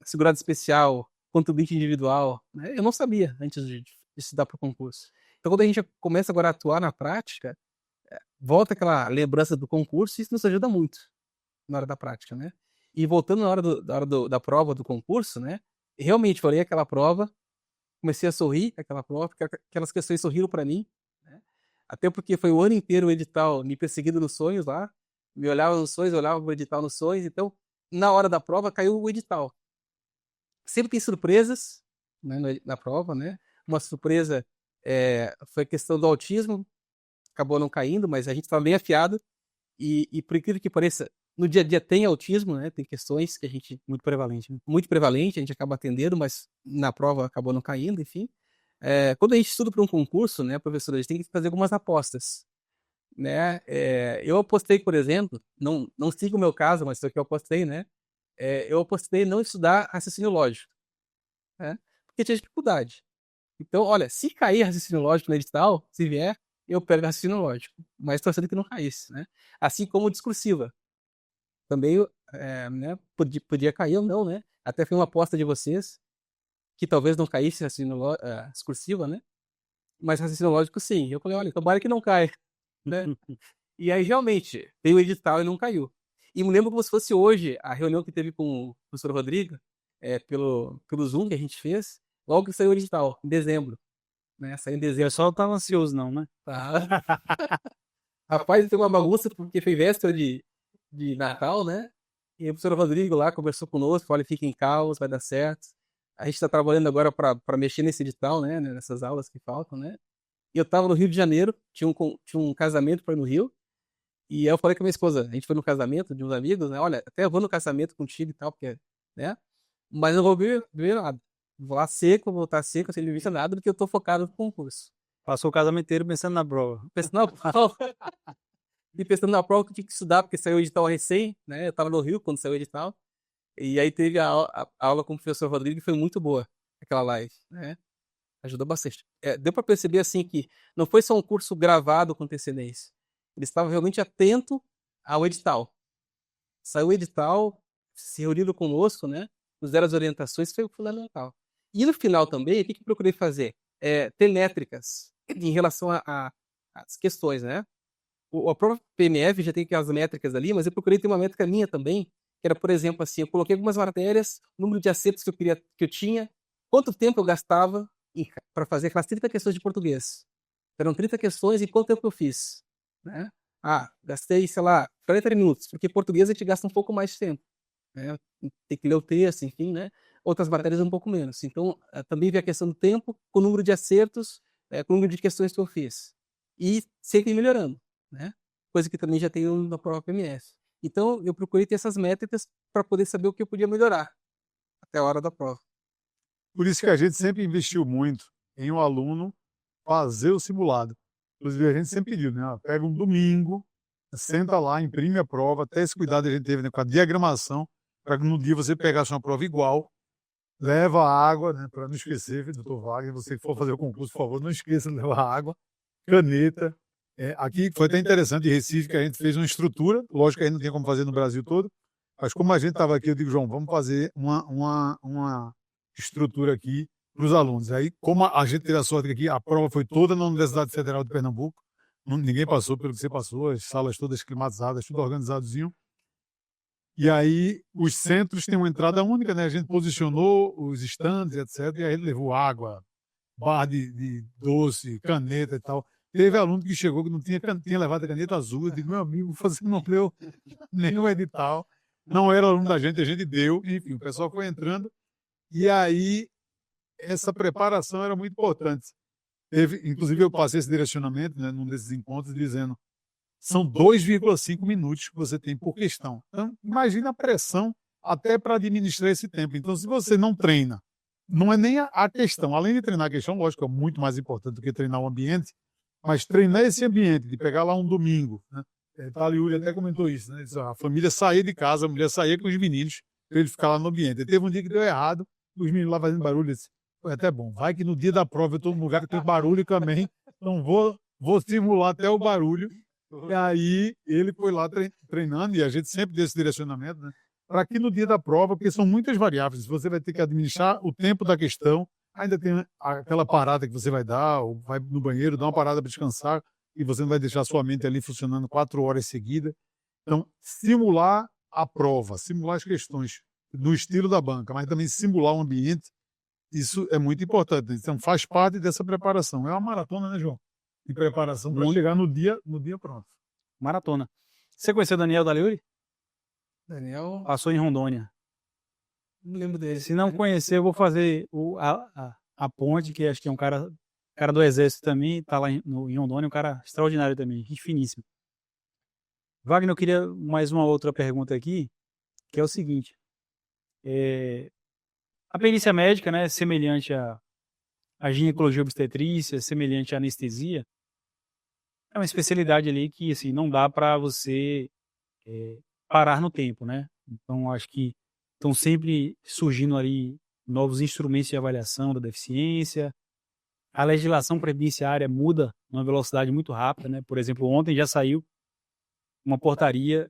segurado especial, contribuinte individual, né? Eu não sabia antes de estudar para o concurso. Então, quando a gente começa agora a atuar na prática, volta aquela lembrança do concurso e isso nos ajuda muito na hora da prática, né? E voltando na hora da prova do concurso, né? Realmente, falei aquela prova, comecei a sorrir aquela prova, porque aquelas questões sorriram para mim, né? Até porque foi o ano inteiro o edital me perseguindo nos sonhos lá, me olhava nos sonhos, olhava o edital nos sonhos, então, na hora da prova, caiu o edital. Sempre tem surpresas, né, na prova, né? Uma surpresa foi a questão do autismo, acabou não caindo, mas a gente estava bem afiado. E por incrível que pareça, no dia a dia tem autismo, né? Tem questões que a gente... Muito prevalente, né? Muito prevalente, a gente acaba atendendo, mas na prova acabou não caindo, enfim. Quando a gente estuda para um concurso, né, professor, a gente tem que fazer algumas apostas, né? Eu apostei, por exemplo, não siga o meu caso, mas isso aqui eu apostei, né? Eu apostei em não estudar raciocínio lógico, né? Porque tinha dificuldade. Então, olha, se cair raciocínio lógico no edital, se vier, eu pego raciocínio lógico, mas torcendo que não caísse, né? Assim como discursiva. Também, né, podia cair ou não, né? Até foi uma aposta de vocês que talvez não caísse raciocínio discursiva, né? Mas raciocínio lógico, sim. Eu falei, olha, tomara que não caia, né? E aí, realmente, veio o edital e não caiu. E me lembro como se fosse hoje, a reunião que teve com o professor Rodrigo, pelo Zoom que a gente fez, logo que saiu o edital, em dezembro. Né? Saiu em O dezembro. pessoal não tava ansioso, não, né? Tá. Rapaz, tem uma bagunça porque foi véspera de Natal, né? E o professor Rodrigo lá conversou conosco, falou, olha, fiquem calmos, vai dar certo. A gente está trabalhando agora para mexer nesse edital, né? Nessas aulas que faltam, né? E eu estava no Rio de Janeiro, tinha um casamento para ir no Rio, e aí eu falei com a minha esposa, a gente foi no casamento de uns amigos, né? Olha, até eu vou no casamento contigo e tal, porque, né? Mas não vou beber nada. Vou lá seco, vou voltar seco, sem beber nada, porque eu tô focado no concurso. Passou o casamento inteiro pensando na prova. Pensando na prova. E pensando na prova que eu tinha que estudar, porque saiu o edital recém, né? Eu tava no Rio quando saiu o edital. E aí teve a aula com o professor Rodrigo, que foi muito boa, aquela live, né? Ajudou bastante. Deu para perceber, assim, que não foi só um curso gravado com antecedência. Ele estava realmente atento ao edital. Saiu o edital, se reuniram conosco, né? Nos deram as orientações, foi fundamental. E no final também, o que eu procurei fazer? Ter métricas em relação às questões, né? A própria PMF já tem aquelas métricas ali, mas eu procurei ter uma métrica minha também, que era, por exemplo, assim, eu coloquei algumas matérias, o número de acertos que eu tinha, quanto tempo eu gastava para fazer aquelas 30 questões de português. Eram 30 questões e quanto tempo eu fiz, né? Gastei, sei lá, 40 minutos, porque português a gente gasta um pouco mais de tempo, né? Tem que ler o texto, enfim, né? Outras matérias um pouco menos. Então, também vi a questão do tempo, com o número de acertos, com o número de questões que eu fiz. E sempre melhorando, né? Coisa que também já tem na própria PMF. Então, eu procurei ter essas métricas para poder saber o que eu podia melhorar até a hora da prova. Por isso que a gente sempre investiu muito em um aluno fazer o simulado. Inclusive, a gente sempre pediu, né? Pega um domingo, senta lá, imprime a prova, até esse cuidado a gente teve, né, com a diagramação, para que no dia você pegasse uma prova igual, leva água, né, para não esquecer, doutor Wagner, você que for fazer o concurso, por favor, não esqueça de levar água, caneta. Aqui foi até interessante, em Recife, que a gente fez uma estrutura, lógico que a gente não tem como fazer no Brasil todo, mas como a gente estava aqui, eu digo, João, vamos fazer uma estrutura aqui para os alunos. Aí, como a gente teve a sorte que aqui, a prova foi toda na Universidade Federal de Pernambuco, ninguém passou pelo que você passou, as salas todas climatizadas, tudo organizadozinho. E aí os centros têm uma entrada única, né? A gente posicionou os estandes, etc. E aí ele levou água, barra de doce, caneta e tal. Teve aluno que chegou que não tinha levado a caneta azul. Eu digo, meu amigo, você não leu nenhum edital. Não era aluno da gente, a gente deu. Enfim, o pessoal foi entrando. E aí essa preparação era muito importante. Inclusive, eu passei esse direcionamento, né, num desses encontros, dizendo são 2,5 minutos que você tem por questão. Então, imagina a pressão até para administrar esse tempo. Então, se você não treina, não é nem a questão. Além de treinar a questão, lógico, é muito mais importante do que treinar o ambiente, mas treinar esse ambiente, de pegar lá um domingo, né? A Yuri até comentou isso, né? A família saía de casa, a mulher saía com os meninos, para ele ficar lá no ambiente. E teve um dia que deu errado, os meninos lá fazendo barulho, eu disse, foi até bom, vai que no dia da prova eu estou num lugar que tem barulho também, então vou simular até o barulho. E aí ele foi lá treinando, e a gente sempre deu esse direcionamento, né? Para que no dia da prova, porque são muitas variáveis, você vai ter que administrar o tempo da questão, ainda tem aquela parada que você vai dar, ou vai no banheiro, dar uma parada para descansar, e você não vai deixar sua mente ali funcionando 4 horas seguidas. Então, simular a prova, simular as questões no estilo da banca, mas também simular o ambiente, isso é muito importante. Então, faz parte dessa preparação. É uma maratona, né, João? De preparação para chegar no dia pronto. Maratona. Você conheceu o Daniel Daliuri? Daniel, Passou em Rondônia. não lembro dele. Se não conhecer, eu vou fazer a ponte, que acho que é um cara do Exército também, tá lá em Rondônia, um cara extraordinário também, gente finíssimo. Wagner, eu queria mais uma outra pergunta aqui, que é o seguinte. A perícia médica, né, semelhante à ginecologia obstetrícia, semelhante à anestesia, é uma especialidade ali que, assim, não dá para você parar no tempo, né? Então, acho que estão sempre surgindo ali novos instrumentos de avaliação da deficiência. A legislação previdenciária muda numa velocidade muito rápida, né? Por exemplo, ontem já saiu uma portaria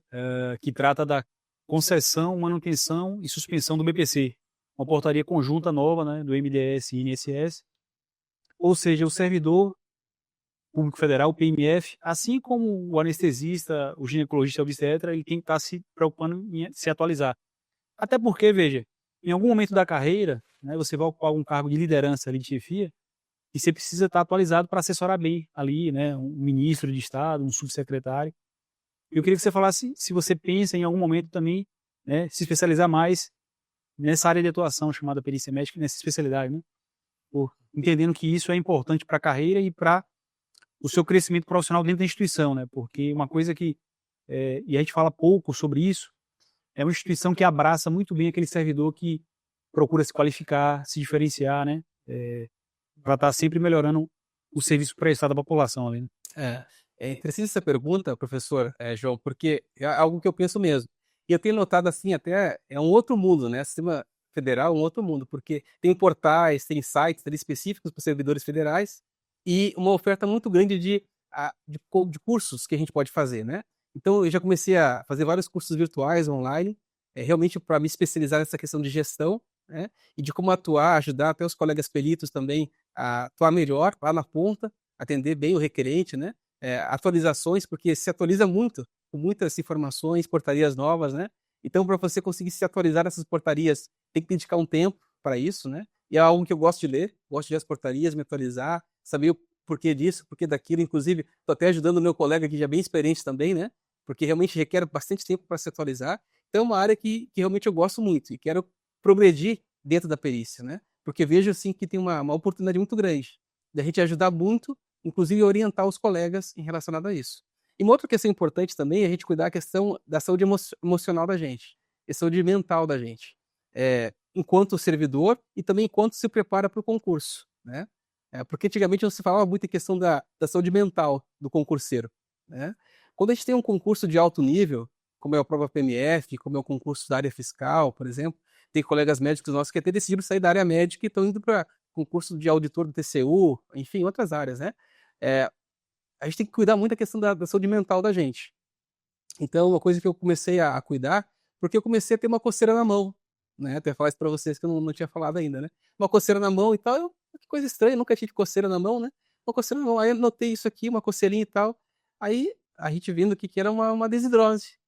que trata da concessão, manutenção e suspensão do BPC. Uma portaria conjunta nova, né, do MDS e INSS. Ou seja, o servidor público federal, o PMF, assim como o anestesista, o ginecologista obstetra, ele tem que estar se preocupando em se atualizar. Até porque, veja, em algum momento da carreira, né, você vai ocupar um cargo de liderança ali, de chefia, e você precisa estar atualizado para assessorar bem ali, né, um ministro de Estado, um subsecretário. Eu queria que você falasse se você pensa em algum momento também, né, se especializar mais nessa área de atuação chamada perícia médica, nessa especialidade, né? Entendendo que isso é importante para a carreira e para o seu crescimento profissional dentro da instituição, né? Porque uma coisa que, e a gente fala pouco sobre isso, é uma instituição que abraça muito bem aquele servidor que procura se qualificar, se diferenciar, né? Para estar sempre melhorando o serviço prestado à população ali, né? É interessante essa pergunta, professor João, porque é algo que eu penso mesmo. E eu tenho notado assim, até é um outro mundo, né? Sistema federal é um outro mundo, porque tem portais, tem sites ali específicos para servidores federais e uma oferta muito grande de cursos que a gente pode fazer, né? Então, eu já comecei a fazer vários cursos virtuais, online, realmente para me especializar nessa questão de gestão, né? E de como atuar, ajudar até os colegas peritos também a atuar melhor lá na ponta, atender bem o requerente, né? Atualizações, porque se atualiza muito, com muitas informações, portarias novas, né? Então, para você conseguir se atualizar nessas portarias, tem que dedicar um tempo para isso, né? E é algo que eu gosto de ler, gosto de ler as portarias, me atualizar, saber o porquê disso, porquê daquilo. Inclusive, estou até ajudando o meu colega que já é bem experiente também, né? Porque realmente requer bastante tempo para se atualizar. Então, é uma área que realmente eu gosto muito e quero progredir dentro da perícia, né? Porque vejo, assim, que tem uma oportunidade muito grande da gente ajudar muito, inclusive orientar os colegas em relacionado a isso. E uma outra questão importante também é a gente cuidar da questão da saúde emocional da gente, e saúde mental da gente, enquanto servidor e também enquanto se prepara para o concurso, né? Porque antigamente não se falava muito em questão da saúde mental do concurseiro, né? Quando a gente tem um concurso de alto nível, como é a prova PMF, como é o concurso da área fiscal, por exemplo, tem colegas médicos nossos que até decidiram sair da área médica e estão indo para concurso de auditor do TCU, enfim, outras áreas, né? A gente tem que cuidar muito da questão da saúde mental da gente. Então, uma coisa que eu comecei a cuidar, porque eu comecei a ter uma coceira na mão, né? Até falar isso para vocês que eu não tinha falado ainda, né? Uma coceira na mão e tal, que coisa estranha, nunca tive coceira na mão, né? Uma coceira na mão, aí eu notei isso aqui, uma coceirinha e tal, Aí a gente vendo que era uma desidrose,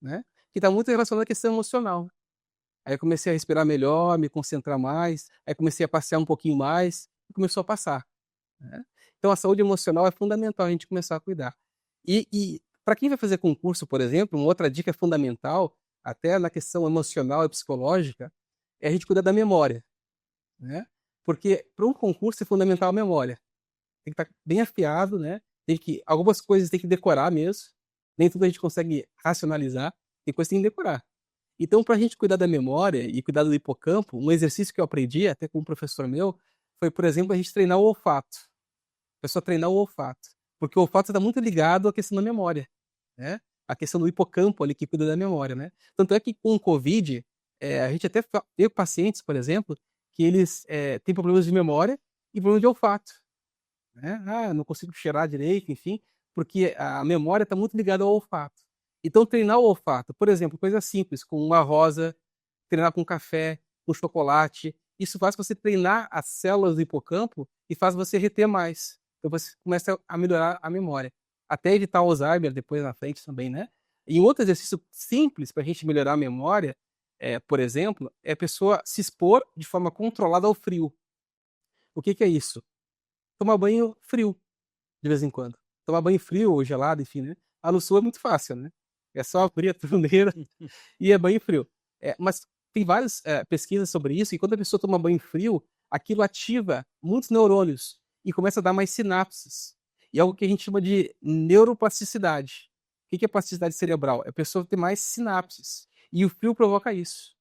né? Que está muito relacionada à questão emocional. Aí eu comecei a respirar melhor, me concentrar mais, aí comecei a passear um pouquinho mais, e começou a passar, né. Então a saúde emocional é fundamental a gente começar a cuidar. E para quem vai fazer concurso, por exemplo, uma outra dica fundamental, até na questão emocional e psicológica, é a gente cuidar da memória, né. Porque para um concurso é fundamental a memória. Tem que estar bem afiado, né, algumas coisas tem que decorar mesmo, nem tudo a gente consegue racionalizar, tem coisa que tem que decorar. Então, para a gente cuidar da memória e cuidar do hipocampo, um exercício que eu aprendi até com um professor meu, foi, por exemplo, a gente treinar o olfato. A pessoa treinar o olfato, porque o olfato está muito ligado à questão da memória, né, a questão do hipocampo ali que cuida da memória, né. Tanto é que com o covid, a gente até teve pacientes, por exemplo, que eles, têm problemas de memória e problemas de olfato, né. "Ah, não consigo cheirar direito", enfim, porque a memória está muito ligada ao olfato. Então treinar o olfato, por exemplo, coisa simples, com uma rosa, treinar com café, com chocolate, isso faz você treinar as células do hipocampo e faz você reter mais. Então você começa a melhorar a memória. Até evitar o Alzheimer depois na frente também, né. E um outro exercício simples para a gente melhorar a memória, por exemplo, é a pessoa se expor de forma controlada ao frio. O que que é isso? Tomar banho frio, de vez em quando. Tomar banho frio ou gelado, enfim, né. Lá no sul é muito fácil, né. É só abrir a torneira e é banho frio. Mas tem várias, pesquisas sobre isso, e quando a pessoa toma banho frio, aquilo ativa muitos neurônios e começa a dar mais sinapses. E é algo que a gente chama de neuroplasticidade. O que que é plasticidade cerebral? É a pessoa ter mais sinapses, e o frio provoca isso.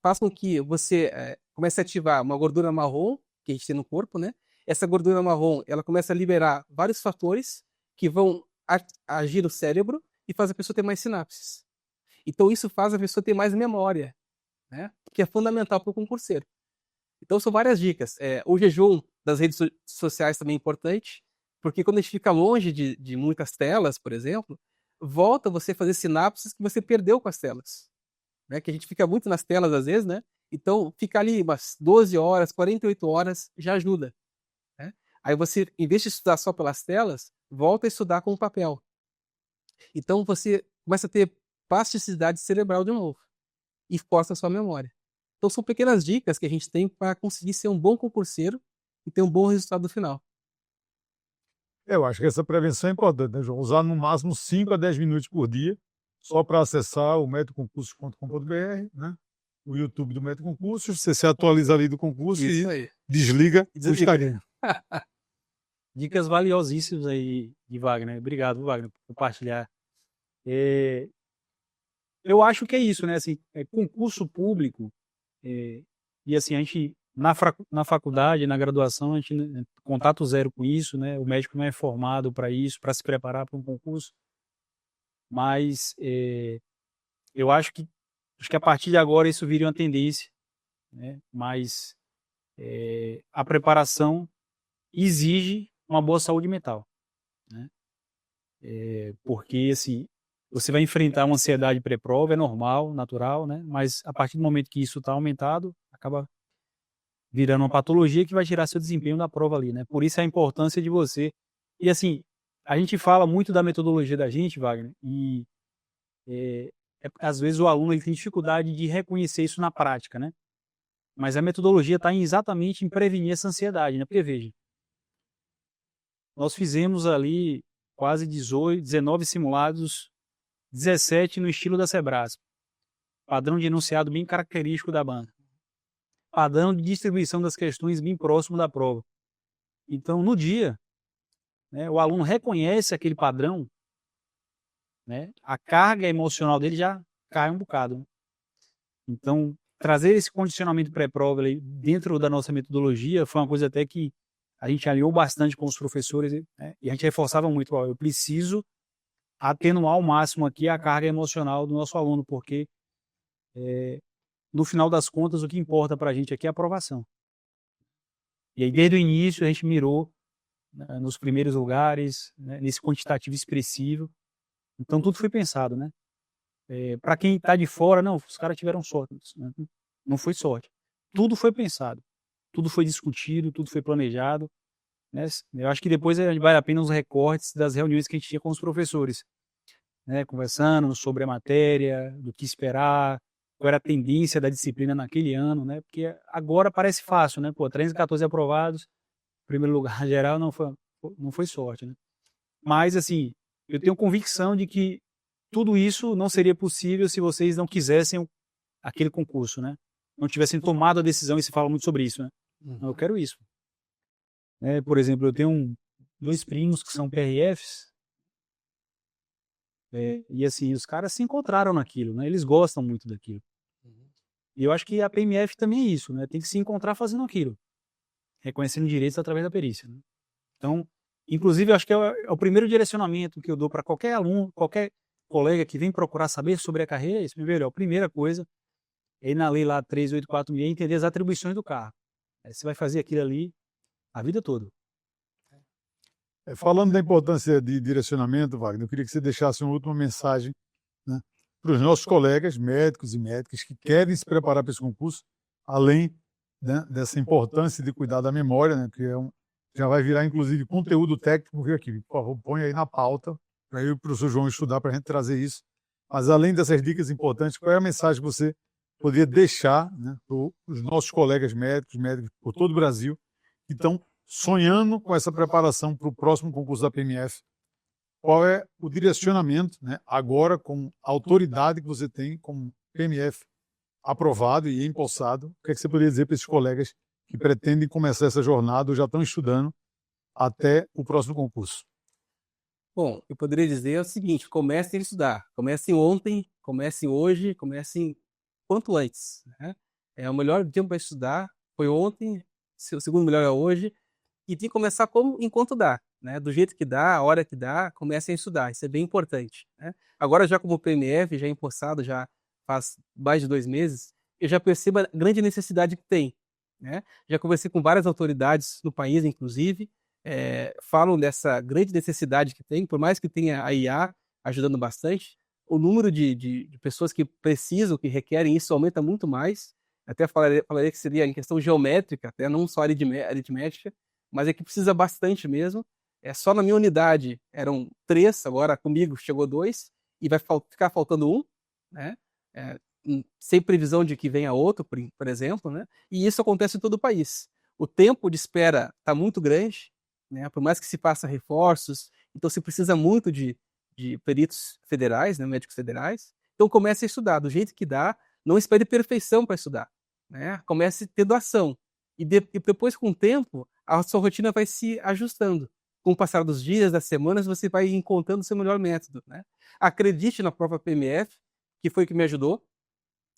Faz com que você, comece a ativar uma gordura marrom, que a gente tem no corpo, né. Essa gordura marrom, ela começa a liberar vários fatores que vão agir no cérebro e faz a pessoa ter mais sinapses. Então isso faz a pessoa ter mais memória, né, que é fundamental para o concurseiro. Então são várias dicas. O jejum das redes sociais também é importante, porque quando a gente fica longe de muitas telas, por exemplo, volta você a fazer sinapses que você perdeu com as telas, né, que a gente fica muito nas telas às vezes, né, então ficar ali umas 12 horas, 48 horas já ajuda, né. Aí você, em vez de estudar só pelas telas, volta a estudar com o papel. Então você começa a ter plasticidade cerebral de novo e força a sua memória. Então são pequenas dicas que a gente tem para conseguir ser um bom concurseiro e ter um bom resultado no final. Eu acho que essa prevenção é importante, né, João? Usar no máximo 5 a 10 minutos por dia, só para acessar o metoconcursos.com.br, né? O YouTube do Método Concursos, você se atualiza ali do concurso Isso e aí. desliga E o desliga. Instagram. Dicas valiosíssimas aí de Wagner. Obrigado, Wagner, por compartilhar. Eh, eu acho que é isso, né? Assim, concurso público, e assim, a gente, na faculdade, na graduação, a gente, né, contato zero com isso, né? O médico não é formado para isso, para se preparar para um concurso. Mas eu acho que a partir de agora isso vira uma tendência, né? Mas a preparação exige uma boa saúde mental, né? Porque assim, você vai enfrentar uma ansiedade pré-prova, é normal, natural, né? Mas a partir do momento que isso está aumentado, acaba virando uma patologia que vai tirar seu desempenho da prova ali, né? Por isso a importância de você. E assim, a gente fala muito da metodologia da gente, Wagner, e às vezes o aluno ele tem dificuldade de reconhecer isso na prática, né? Mas a metodologia está exatamente em prevenir essa ansiedade, né? Porque veja, nós fizemos ali quase 18, 19 simulados, 17 no estilo da Sebrasp. Padrão de enunciado bem característico da banca. Padrão de distribuição das questões bem próximo da prova. Então, no dia, né, o aluno reconhece aquele padrão, né, a carga emocional dele já cai um bocado, né? Então, trazer esse condicionamento pré-prova ali dentro da nossa metodologia foi uma coisa até que a gente alinhou bastante com os professores, né, e a gente reforçava muito, ó, eu preciso atenuar ao máximo aqui a carga emocional do nosso aluno, porque no final das contas o que importa para a gente aqui é a aprovação. E aí desde o início a gente mirou, né, nos primeiros lugares, né, nesse quantitativo expressivo. Então tudo foi pensado, né? Para quem está de fora, não, os caras tiveram sorte, né? Não foi sorte. Tudo foi pensado, tudo foi discutido, tudo foi planejado. né? Eu acho que depois vale a pena os recortes das reuniões que a gente tinha com os professores, né? Conversando sobre a matéria, do que esperar, qual era a tendência da disciplina naquele ano, né? Porque agora parece fácil, né? Pô, 314 aprovados, primeiro lugar geral não foi sorte, né? Mas, assim, eu tenho convicção de que tudo isso não seria possível se vocês não quisessem aquele concurso, né? Não tivessem tomado a decisão, e se fala muito sobre isso, né? Não, eu quero isso. Por exemplo, eu tenho 2 primos que são PRFs, e assim, os caras se encontraram naquilo, né? Eles gostam muito daquilo. E eu acho que a PMF também é isso, né? Tem que se encontrar fazendo aquilo, reconhecendo direitos através da perícia, né? Então, inclusive, eu acho que é o primeiro direcionamento que eu dou para qualquer aluno, qualquer colega que vem procurar saber sobre a carreira, é isso. Primeiro, a primeira coisa é ir na lei lá 384.6 e entender as atribuições do cargo. Aí você vai fazer aquilo ali a vida toda. Falando da importância de direcionamento, Wagner, eu queria que você deixasse uma última mensagem, né, para os nossos colegas médicos e médicas que querem se preparar para esse concurso, além, né, dessa importância de cuidar da memória, né, que já vai virar, inclusive, conteúdo técnico, viu aqui, por favor, põe aí na pauta, para eu e o professor João estudar, para a gente trazer isso. Mas, além dessas dicas importantes, qual é a mensagem que você poderia deixar, né, para os nossos colegas médicos por todo o Brasil, que estão sonhando com essa preparação para o próximo concurso da PMF? Qual é o direcionamento, né, agora com a autoridade que você tem como PMF aprovado e empossado? O que é que você poderia dizer para esses colegas que pretendem começar essa jornada ou já estão estudando até o próximo concurso? Bom, eu poderia dizer o seguinte: comecem a estudar. Comecem ontem, comecem hoje, comecem quanto antes, né? É o melhor tempo para estudar. Foi ontem, o segundo melhor é hoje. E tem que começar enquanto dá, né? Do jeito que dá, a hora que dá, comecem a estudar. Isso é bem importante, né? Agora, já como PMF, já empossado, já faz mais de 2 meses, eu já percebo a grande necessidade que tem, né? Já conversei com várias autoridades no país, inclusive, falam dessa grande necessidade que tem, por mais que tenha a IA ajudando bastante, o número de pessoas que precisam, que requerem isso aumenta muito mais. Até falaria que seria em questão geométrica, até não só aritmética, mas é que precisa bastante mesmo. Só na minha unidade eram 3, agora comigo chegou 2, e vai ficar faltando 1, né? Sem previsão de que venha outro, por exemplo, né? E isso acontece em todo o país. O tempo de espera está muito grande, né? Por mais que se faça reforços, então se precisa muito de peritos federais, né? Médicos federais. Então comece a estudar do jeito que dá, não espere perfeição para estudar, né? Comece tendo ação. E depois, com o tempo, a sua rotina vai se ajustando. Com o passar dos dias, das semanas, você vai encontrando o seu melhor método, né? Acredite na própria PMF, que foi o que me ajudou.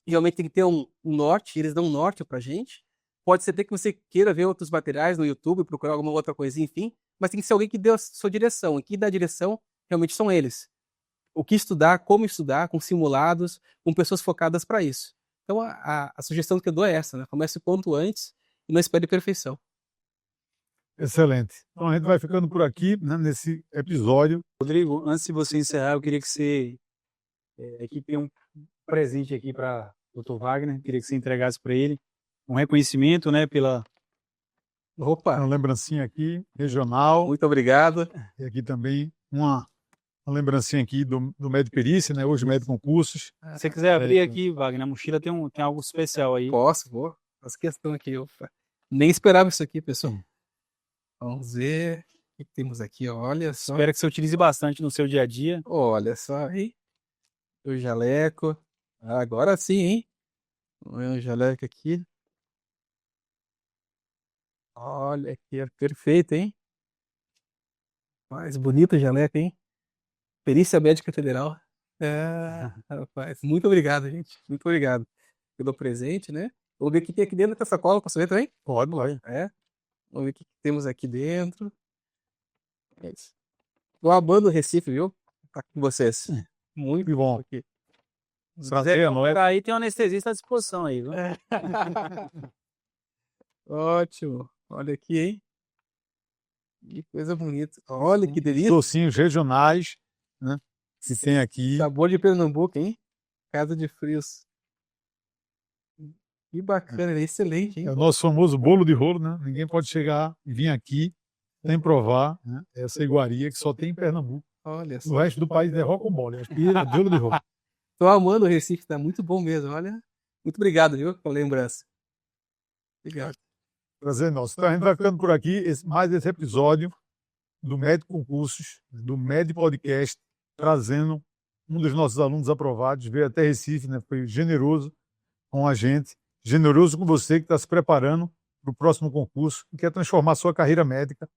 Realmente tem que ter um norte, eles dão um norte pra gente. Pode ser até que você queira ver outros materiais no YouTube, procurar alguma outra coisinha, enfim, mas tem que ser alguém que dê a sua direção. E que dá a direção, realmente são eles. O que estudar, como estudar, com simulados, com pessoas focadas para isso. Então, a sugestão que eu dou é essa, né? Comece o quanto antes e não espere perfeição. Excelente. Então, a gente vai ficando por aqui, né, nesse episódio. Rodrigo, antes de você encerrar, eu queria que você aqui tem um presente aqui para o Dr. Wagner, queria que você entregasse para ele um reconhecimento, né, pela... Opa! Uma lembrancinha aqui, regional. Muito obrigado. E aqui também uma lembrancinha aqui do médico perícia, né, hoje médico concursos. Se você quiser abrir aqui, Wagner, na mochila tem algo especial aí. Vou. Faço questão aqui. Opa. Nem esperava isso aqui, pessoal. Vamos ver o que temos aqui, olha só. Espero que você utilize bastante no seu dia a dia. Olha só aí. O jaleco. Agora sim, hein? O jaleco aqui. Olha aqui, é perfeito, hein? Mais bonito o jaleco, hein? Perícia Médica Federal. Rapaz, muito obrigado, gente. Muito obrigado pelo presente, né? Vamos ver o que tem aqui dentro dessa sacola. Posso ver também? Pode. Vamos ver o que temos aqui dentro. É isso. Tô amando o Recife, viu? Tá com vocês. Muito bom. Aqui. Aí tem um anestesista à disposição aí, viu? Ótimo. Olha aqui, hein? Que coisa bonita. Olha que delícia. Docinhos regionais, né? Que tem aqui. Sabor de Pernambuco, hein? Casa de frios. Que bacana, é excelente, hein? É o nosso famoso bolo de rolo, né? Ninguém pode chegar e vir aqui sem provar, né, essa iguaria que só tem em Pernambuco. Olha O só. resto do país é rocambole. Acho que é de olho de roco. Tô amando o Recife, tá muito bom mesmo. Olha, muito obrigado, viu, pela lembrança. Obrigado. Prazer nosso. Então a gente vai ficando por aqui. Mais esse episódio do MED Concursos, do MED Podcast, trazendo um dos nossos alunos aprovados. Veio até Recife, né? Foi generoso com a gente, generoso com você que está se preparando para o próximo concurso e quer transformar sua carreira médica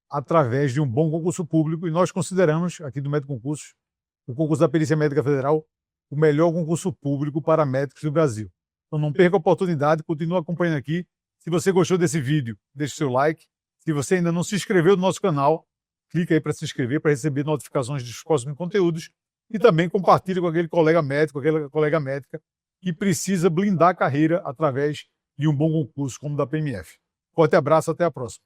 através de um bom concurso público. E nós consideramos, aqui do MED Concursos, o concurso da Perícia Médica Federal o melhor concurso público para médicos do Brasil. Então não perca a oportunidade, continue acompanhando aqui. Se você gostou desse vídeo, deixe seu like. Se você ainda não se inscreveu no nosso canal, clica aí para se inscrever, para receber notificações dos próximos conteúdos. E também compartilhe com aquele colega médico, aquela colega médica que precisa blindar a carreira através de um bom concurso como o da PMF. Forte abraço, até a próxima.